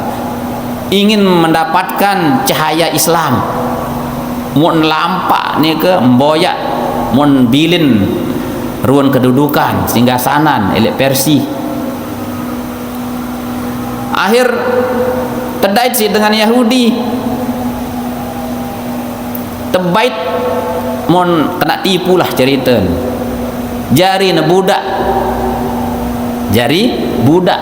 ingin mendapatkan cahaya Islam. Mau lampak ni ke boyak mun bilin ruan kedudukan singgasanan elek Persi. Akhir terdait sih dengan Yahudi tebait mon kena tipu lah cerita jari na budak, jari budak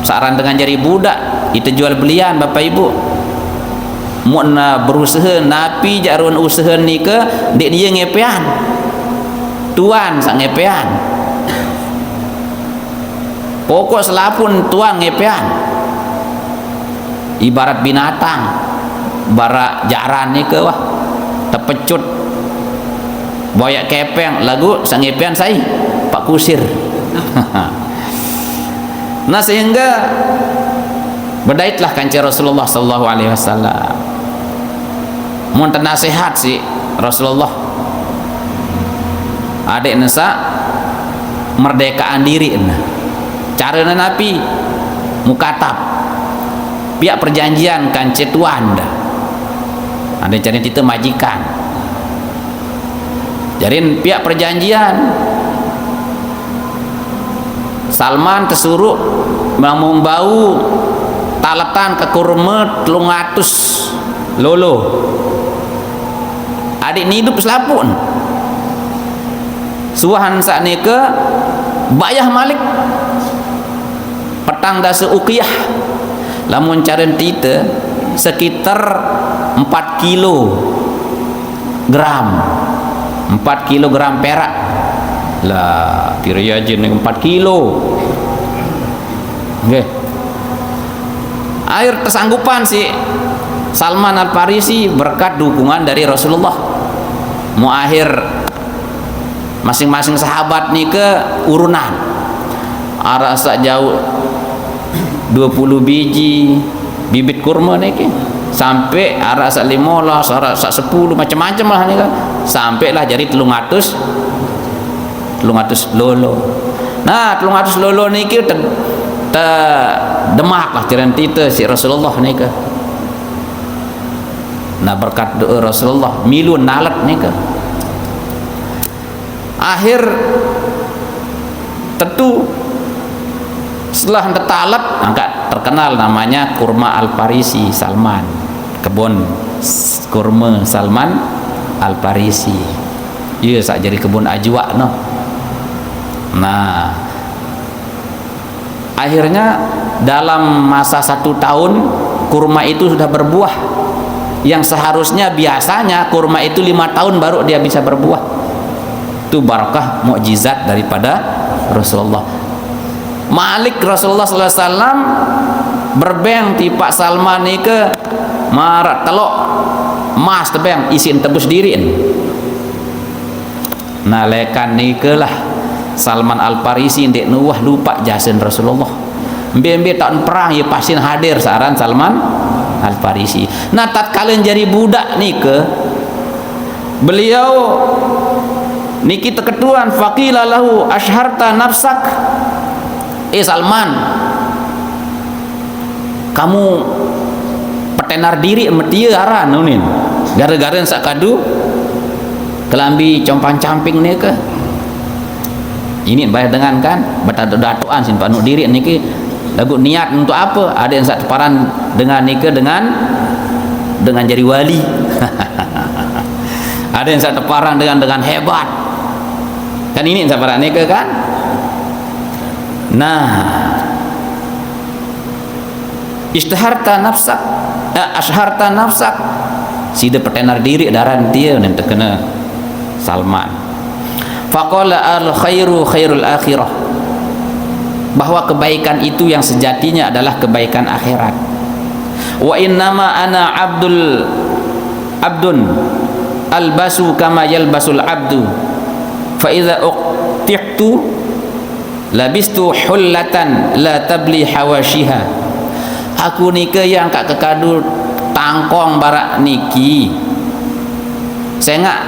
saran dengan jari budak itu jual belian Bapak Ibu. Mun berusaha napi jarun usaha ni ke dek dia ngepean tuan sak ngepean, pokok selapun tuan ngepean, ibarat binatang barak jaran ni ke wah terpecut boyak kepeng lagu sak ngepean saya pak kusir. Nah sehingga berdaitlah kanci Rasulullah sallallahu alaihi wasallam mun nasihat si Rasulullah adik nesa merdekaan diri cara nabi mukatab pihak perjanjian kanci tuan dah ada cari kita majikan jarin pihak perjanjian Salman tersuruh membau talatan ke kurma 300 lolo adik ni hidup selapun suahan saat ni ke bayah malik petang dasa uqiyah lamun caren kita sekitar 4 kilogram 4 kilogram perak lah kira jen 4 kilo. Okay. Air tersanggupan si Salman Al-Farisi berkat dukungan dari Rasulullah. Mau akhir masing-masing sahabat ni ke urunan arasa jauh 20 biji bibit kurma ni ke sampai arasa 15 arasa 10 macam-macam lah ni ke sampailah jadi 300 lolo. Nah 300 lolo ni ke demak lah jaran kita si Rasulullah ni ke. Nah berkat doa Rasulullah milu nalat ni ke akhir tentu setelah talat angkat terkenal namanya kurma Al-Farisi Salman, kebun kurma Salman Al-Farisi. Ia sak jadi kebun ajwa no. Nah, akhirnya dalam masa 1 tahun kurma itu sudah berbuah, yang seharusnya biasanya kurma itu 5 tahun baru dia bisa berbuah. Itu barakah mukjizat daripada Rasulullah. Malik Rasulullah sallallahu alaihi wasallam berbeng ti Pak Salman ni ke marat telok emas tebeng isin tebus diri. Nalekan ni ke lah Salman Al-Farisi ndek nuwah lupa jasen Rasulullah. Embe-embe tahun perang ya pasin hadir saran Salman Al-Farisi. Nah tatkala jadi budak ni ke beliau niki teketuan faqila lahu ashharta nafsak. Salman, kamu petenar diri metia aran nunin gara-gara sak kadu kelambi compang-camping ni ke. Ini bayar dengan kan batu-datuan sin panu diri niki lagu niat untuk apa? Ada yang sak teparan dengan nike dengan jadi wali. Ada yang sak teparan dengan hebat. Kan ini sak teparan nike kan? Nah, ashharta nafsak sida petenar diri daran dia yang terkena Salman. Faqala al khairu khairul akhirah, bahwa kebaikan itu yang sejatinya adalah kebaikan akhirat. Wa innama ana abdun albasu kama yalbasul abdu fa idza uqtihtu labistu hullatan la tabli hawashiha. Aku nike yang kak kekadu tangkong barak niki sengak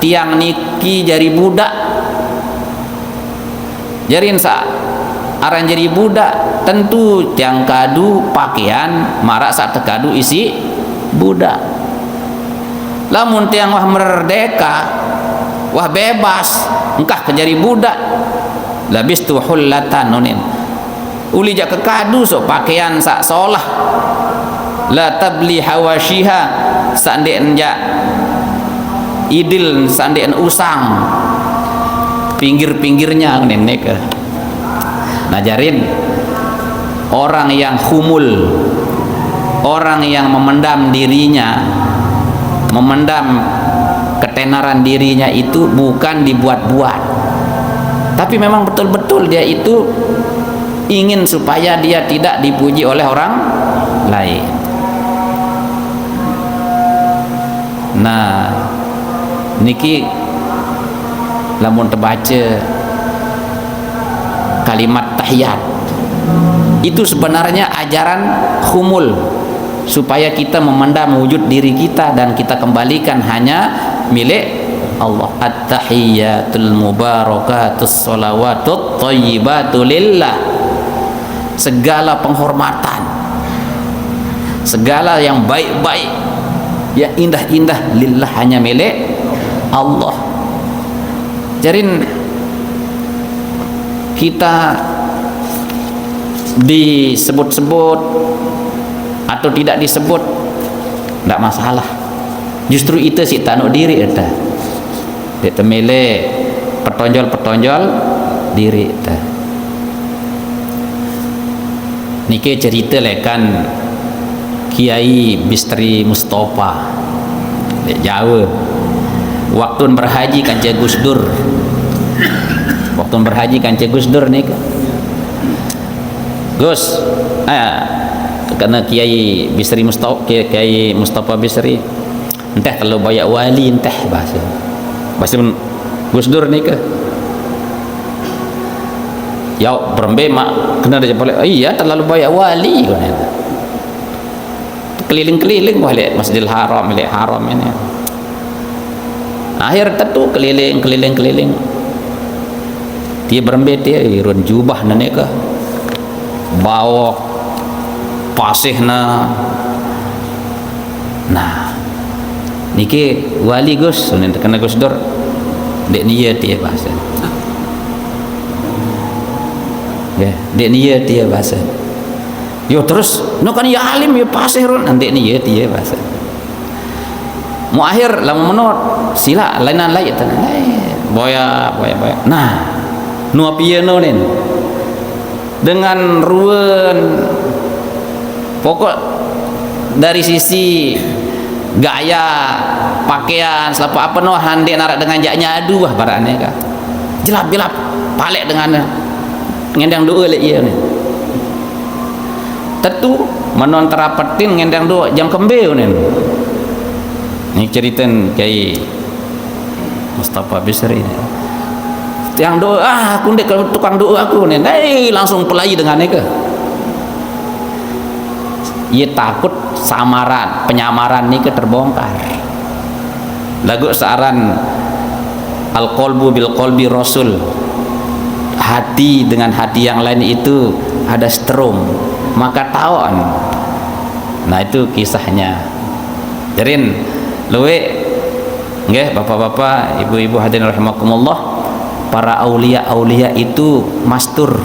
tiang niki jari budak jarin sa aran jadi budak tentu tiang kadu pakaian marak saat tekadu isi budak. Lamun tiang wah merdeka wah bebas engkah kejari budak labistu hullatan nunin uli jak kekadu sok pakaian sak solah la tabli hawashiha sandek jak idil sandek usang pinggir-pinggirnya nenek ke. Najarin orang yang khumul, orang yang memendam dirinya, memendam ketenaran dirinya itu bukan dibuat-buat, tapi memang betul-betul dia itu ingin supaya dia tidak dipuji oleh orang lain. Nah niki lamun terbaca kalimat tahiyat itu sebenarnya ajaran khumul, supaya kita memendam wujud diri kita dan kita kembalikan hanya milik Allah. At-tahiyyatul mubarakatus sholawatut thayyibatu lillah, segala penghormatan, segala yang baik-baik, yang indah-indah lillah, hanya milik Allah. Jarin kita disebut-sebut atau tidak disebut tidak masalah, justru itu si tanuk diri itu dia temele pertonjol diri itu. Niki cerita lekan Kiai Bistri Mustafa di Jawa waktu berhaji kan Cik Gus Dur, waktu berhaji kan Cik Gus Dur nih Gus karena Kiai Bistri Mustafa, Kiai Mustafa Bistri entah kalau banyak wali entah bahasa Gus Dur nih ke ya berembe mak kena dia boleh iya terlalu banyak wali keliling-keliling balik Masjidil Haram, milik haram ini. Akhir tentu keliling dia berembe dia irun jubah nenek ke bawa pasihna. Nah niki wali Gus sunan kena Gus Dur dek niat dia bahasa ya dek niat dia bahasa yo terus no kan ya alim ya pasir nanti ni ya dia bahasa mu akhir lamun menot sila lainan lain boya nah nu apieu no nen dengan ruwen pokok dari sisi gaya pakaian selapa apa no hande narak dengan jaknya aduh wah barane ka jelap palek dengan ngendang doa lek ieu ni tentu menon terapetin ngendang doa jam kembeu nen ni ceriten Kiai Mustafa Bisri yang doa aku ndek tukang doa aku nen langsung pelayi dengan ke ia takut samaran penyamaran ni ke terbongkar lagu saran al qalbu bil qalbi rasul hati dengan hati yang lain itu ada strom maka taon nah itu kisahnya jarin luwe nggih bapak-bapak ibu-ibu hadirin rahimakumullah para aulia itu mastur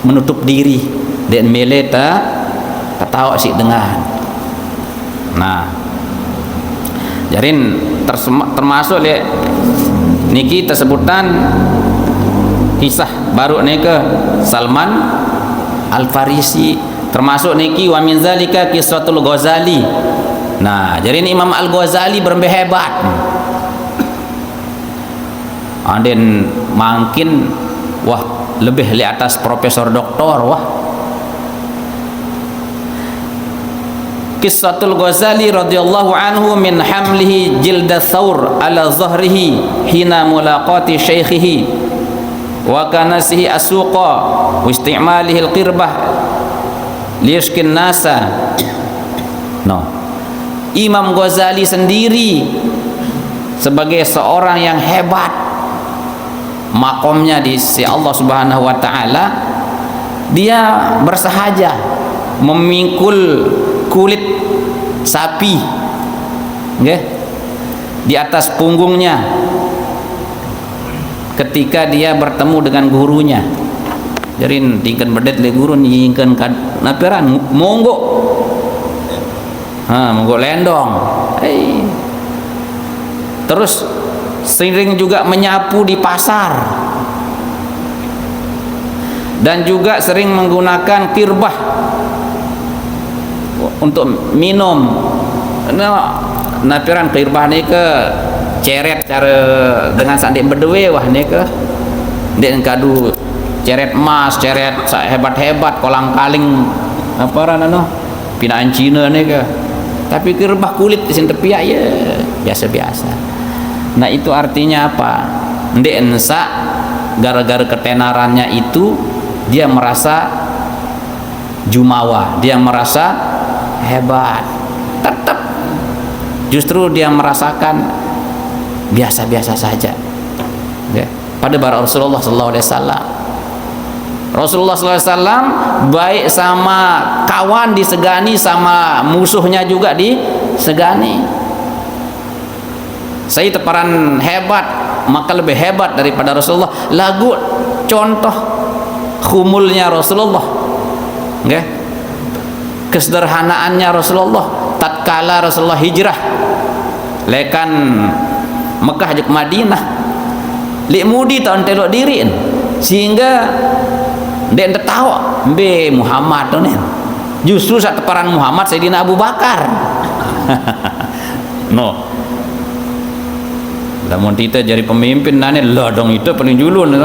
menutup diri dan meleta tahu sih dengan nah jarin termasuk le niki tersebutan kisah baru nih ke Salman Al-Farisi termasuk niki wa min zalika kisratul Ghazali nah jadi ini Imam Al-Ghazali berhebat anden makin wah lebih di atas profesor doktor wah Qissatul Ghazali radhiyallahu anhu min hamlihi jilda thawr ala zahrihi hina mulaqati syaikhihi wa kanasihi asuqa wa istimalihi al-qirbah liyashkin nasa no Imam Ghazali sendiri sebagai seorang yang hebat makomnya di sisi Allah Subhanahu wa taala dia bersahaja memikul kulit sapi nggih di atas punggungnya ketika dia bertemu dengan gurunya jarin tingkan bedet le guru nyingkan naperan monggo monggo lendong terus sering juga menyapu di pasar dan juga sering menggunakan kirbah untuk minum napiran kirbah ni ke ceret cara dengan sandik berdewe wah ni ke dek kadu ceret emas ceret hebat-hebat kolang kaling apa ranano pinaan Cina ni ke tapi kirbah kulit di sini tepi ya biasa-biasa nah itu artinya apa ndek ensa gara-gara ketenarannya itu dia merasa jumawa dia merasa hebat tetap justru dia merasakan biasa-biasa saja ya. Pada bara Rasulullah SAW Rasulullah SAW baik sama kawan disegani sama musuhnya juga disegani saya teparan hebat maka lebih hebat daripada Rasulullah lagu contoh khumulnya Rasulullah okay? Kesederhanaannya Rasulullah tatkala Rasulullah hijrah lekan Mekah ke Madinah li mudi tahun telok diriin sehingga dia tahu be Muhammad tu nih justru saat teparan Muhammad Sayyidina Abu Bakar no lamun kita jadi pemimpin nane lodong itu paling julun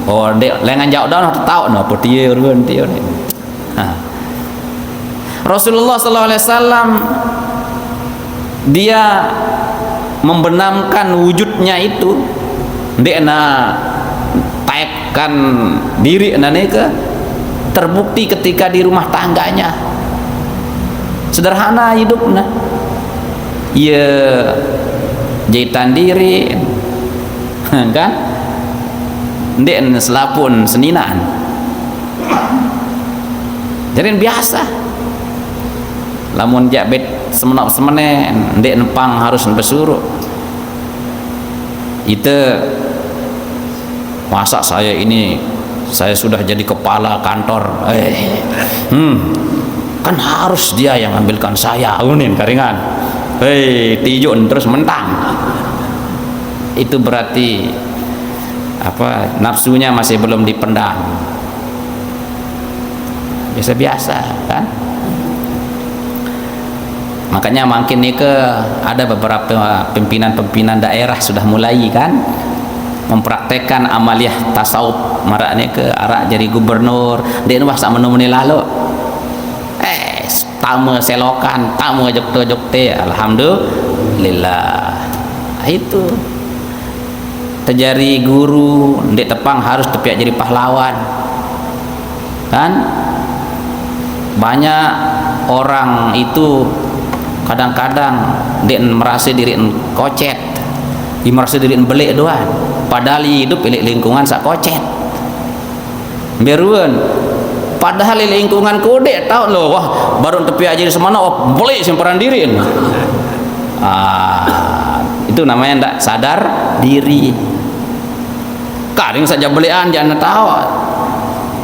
oh dek lengan jauh dah tahu no petie urun tio ni Rasulullah SAW dia membenamkan wujudnya itu dia taikkan diri ke terbukti ketika di rumah tangganya sederhana hidupnya ia jahitan diri kan dia selapun seninan jadi biasa lamun jabet semenak semenen ndek nempang harus bersuruh itu masa saya ini saya sudah jadi kepala kantor. Kan harus dia yang ambilkan saya, unin karingan. Tijun terus mentang. Itu berarti apa? Nafsunya masih belum dipendam. Biasa-biasa kan? Makanya makin nih ada beberapa pimpinan daerah sudah mulai kan mempraktekkan amaliyah tasawuf, maraknya ke arah jadi gubernur dia nuah sama menumuni lalu tamu selokan, tamu jokte, alhamdulillah. Itu terjadi guru ndek tepang harus tepiak jadi pahlawan kan. Banyak orang itu kadang-kadang dia merasa diri kocet, dia merasa diri belik doang, padahal hidup pilih lingkungan sak kocet beruan. Padahal lingkungan kode tahu loh, wah baru tepi aja di semana, oh belik simperan diri. Itu namanya ndak sadar diri. Karing saja belian jangan tahu.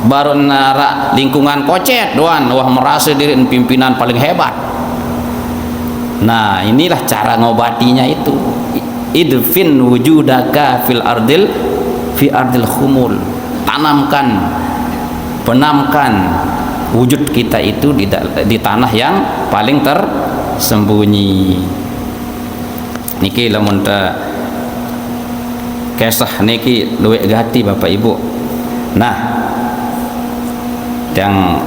Baru nara lingkungan kocet doan, wah merasa diri pimpinan paling hebat. Nah inilah cara ngobatinya itu. Idfin wujudaka fi ardil khumul. Penamkan wujud kita itu di tanah yang paling tersembunyi. Niki lamun kisah niki luwih gati Bapak Ibu. Nah yang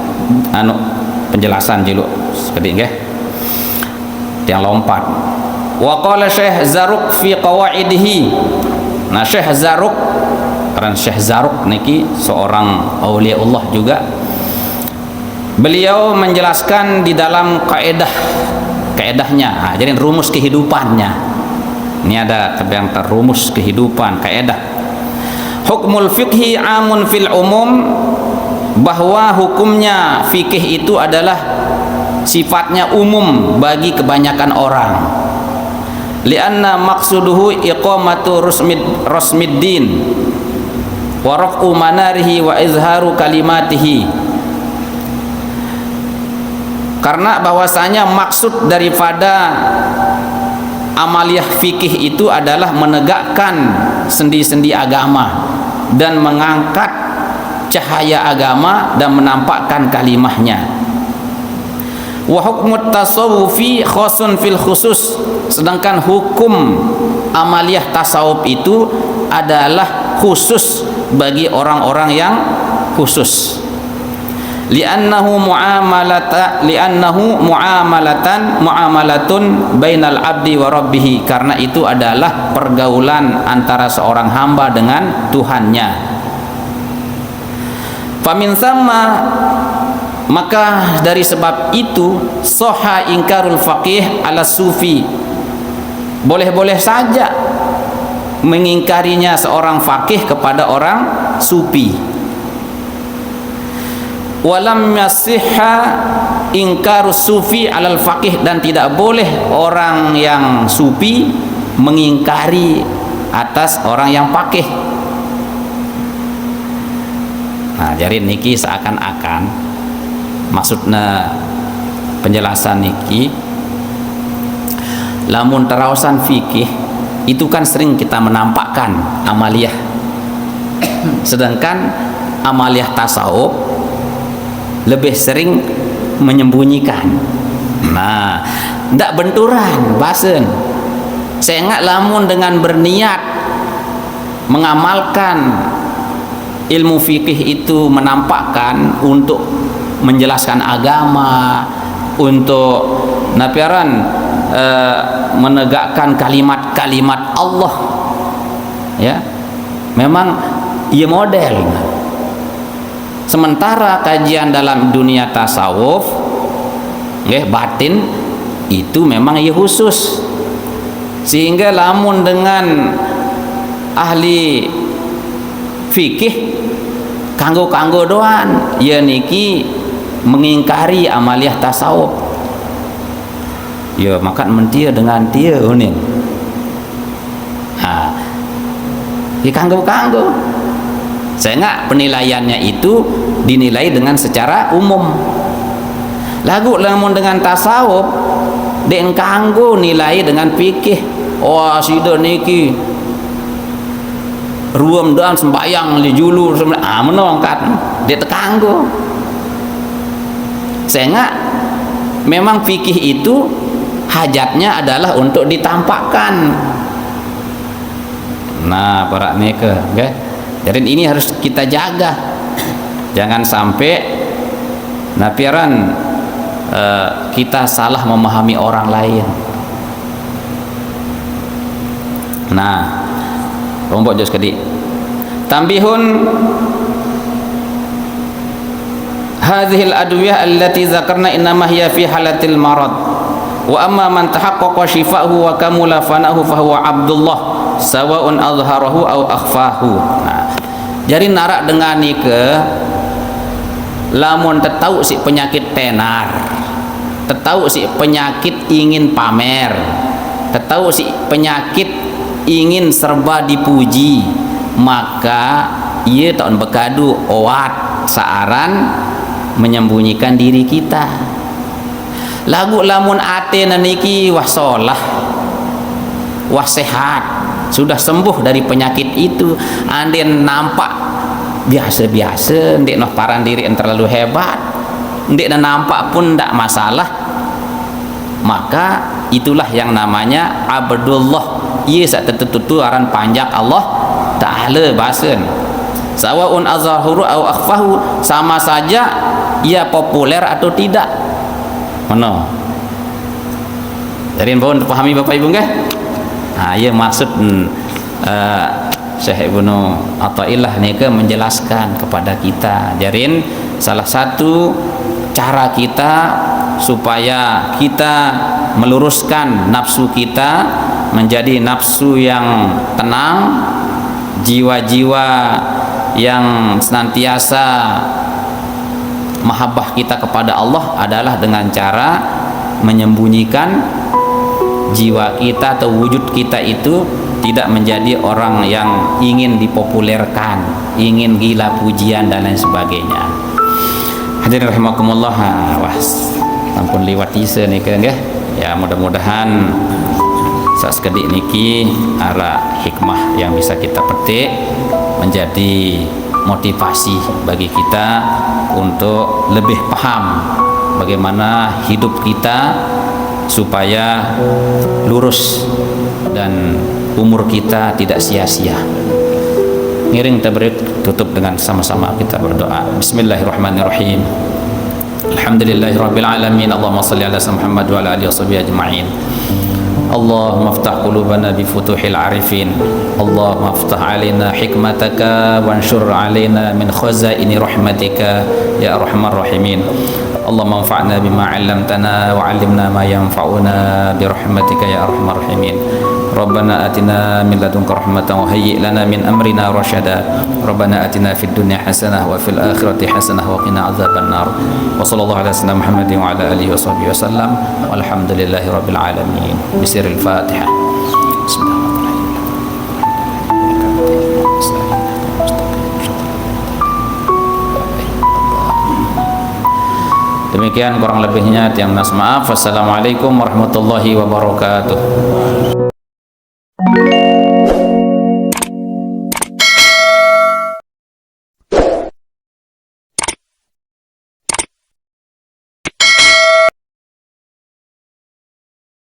penjelasan dulu seperti nggih. Yang lompat. Wa qala Syekh Zarruq fi qawaidihi. Nah Syekh Zarruq, karena Syekh Zarruq niki seorang auliaullah juga. Beliau menjelaskan di dalam kaedahnya. Jadi rumus kehidupannya. Ini ada yang terumus kehidupan kaedah. Hukmul fiqhi amun fil umum, bahwa hukumnya fikih itu adalah sifatnya umum bagi kebanyakan orang. Lianna maqsuduhu iqamatu rasmiddin wa raf'u manarihi wa izharu kalimatihi. Karena bahwasanya maksud daripada amaliyah fikih itu adalah menegakkan sendi-sendi agama dan mengangkat cahaya agama dan menampakkan kalimahnya. Wa hukmut tasawufi khosun fil khusus, sedangkan hukum amaliyah tasawuf itu adalah khusus bagi orang-orang yang khusus. Li'annahu muamalatun bainal abdi wa rabbih, karena itu adalah pergaulan antara seorang hamba dengan Tuhannya. Famin sama, maka dari sebab itu soha ingkarul faqih ala sufi, boleh-boleh saja mengingkarinya seorang faqih kepada orang sufi. Walam yasihha ingkarus sufi alal faqih, dan tidak boleh orang yang sufi mengingkari atas orang yang faqih. Nah jadi niki seakan-akan maksudnya penjelasan niki, lamun terawasan fikih itu kan sering kita menampakkan amaliyah, sedangkan amaliyah tasawuf lebih sering menyembunyikan. Nah ndak benturan basen. Saya ingat lamun dengan berniat mengamalkan ilmu fikih itu menampakkan untuk menjelaskan agama, untuk napiaran menegakkan kalimat-kalimat Allah, ya memang ia model. Sementara kajian dalam dunia tasawuf batin itu memang ia khusus, sehingga lamun dengan ahli fikih kanggo doan ya niki mengingkari amaliyah tasawuf, ya makan mentia dengan tia unin. Nah, ya kanggo sehingga penilaiannya itu dinilai dengan secara umum. Lagu lamun dengan tasawuf den kanggo nilai dengan fikih. Oh sida niki ruam dan sembayang li julu menongkat dia tekanggo. Sehingga memang fikih itu hajatnya adalah untuk ditampakkan. Nah para neke, okay? Jadi ini harus kita jaga, jangan sampai napiaran kita salah memahami orang lain. Nah, rombok jos kedi. Tambihun hadhil adwiyah allati zakarna innama hiya fi halatil marad. Wa amma man tahaqqaqa shifa'uhu wa kamula fana'uhu fa huwa abdullah sawa'un azharahu aw akhfahu. Nah, jadi narak dengan ke lamun tetau si penyakit tenar, tetau si penyakit ingin pamer, tetau si penyakit ingin serba dipuji, maka ia tak bekadu oat saaran menyembunyikan diri kita. Lagu lamun ate naniki wah solah, wah sehat, sudah sembuh dari penyakit itu, anden nampak biasa-biasa, ndek noh paran diri yang terlalu hebat, ndek nampak pun ndak masalah, maka itulah yang namanya abdullah. Ia sak tertutu aran panjang Allah Ta'ala bahasan. Sawa'un azhuru au akhfahu, sama saja ia populer atau tidak. Mana? Jadi mohon pahami Bapak Ibu nggih? Nah, ia maksud Syekh Ibnu Athaillah nika menjelaskan kepada kita. Jarin salah satu cara kita supaya kita meluruskan nafsu kita menjadi nafsu yang tenang, jiwa-jiwa yang senantiasa mahabbah kita kepada Allah adalah dengan cara menyembunyikan jiwa kita atau wujud kita itu tidak menjadi orang yang ingin dipopulerkan, ingin gila pujian dan lain sebagainya. Hadirin rahimakumullah. Wah, ampun liwat isa nih kan ya, mudah-mudahan sasekedik niki arah hikmah yang bisa kita petik menjadi motivasi bagi kita untuk lebih paham bagaimana hidup kita supaya lurus dan umur kita tidak sia-sia. Ngiring kita beri tutup dengan sama-sama kita berdoa. Bismillahirrahmanirrahim. Alhamdulillahirabbil alamin. Allahumma shalli ala Muhammad wa ala alihi washabihi ajma'in. Allahumma aftah qulubana bi futuhil arifin. Allahumma aftah alaina hikmataka wanshur alaina min khazaini rahmatika ya arhamar rahimin. Allahumma anfa'na bima 'allamtana wa 'allimna ma yanfa'una bi rahmatika ya arhamar rahimin. Rabbana atina min ladunka rahmatan wa hayyi' lana min amrina rasyada. Rabbana atina fid dunya hasanah wa fil akhirati hasanah wa qina adzabannar. Wa sallallahu ala sayyidina Muhammadin wa ala alihi washabihi wasallam. Walhamdulillahi rabbil alamin. Bisiril Fatihah. Bismillahirrahmanirrahim. Demikian kurang lebihnya, tiang mas maaf. Wassalamualaikum warahmatullahi wabarakatuh.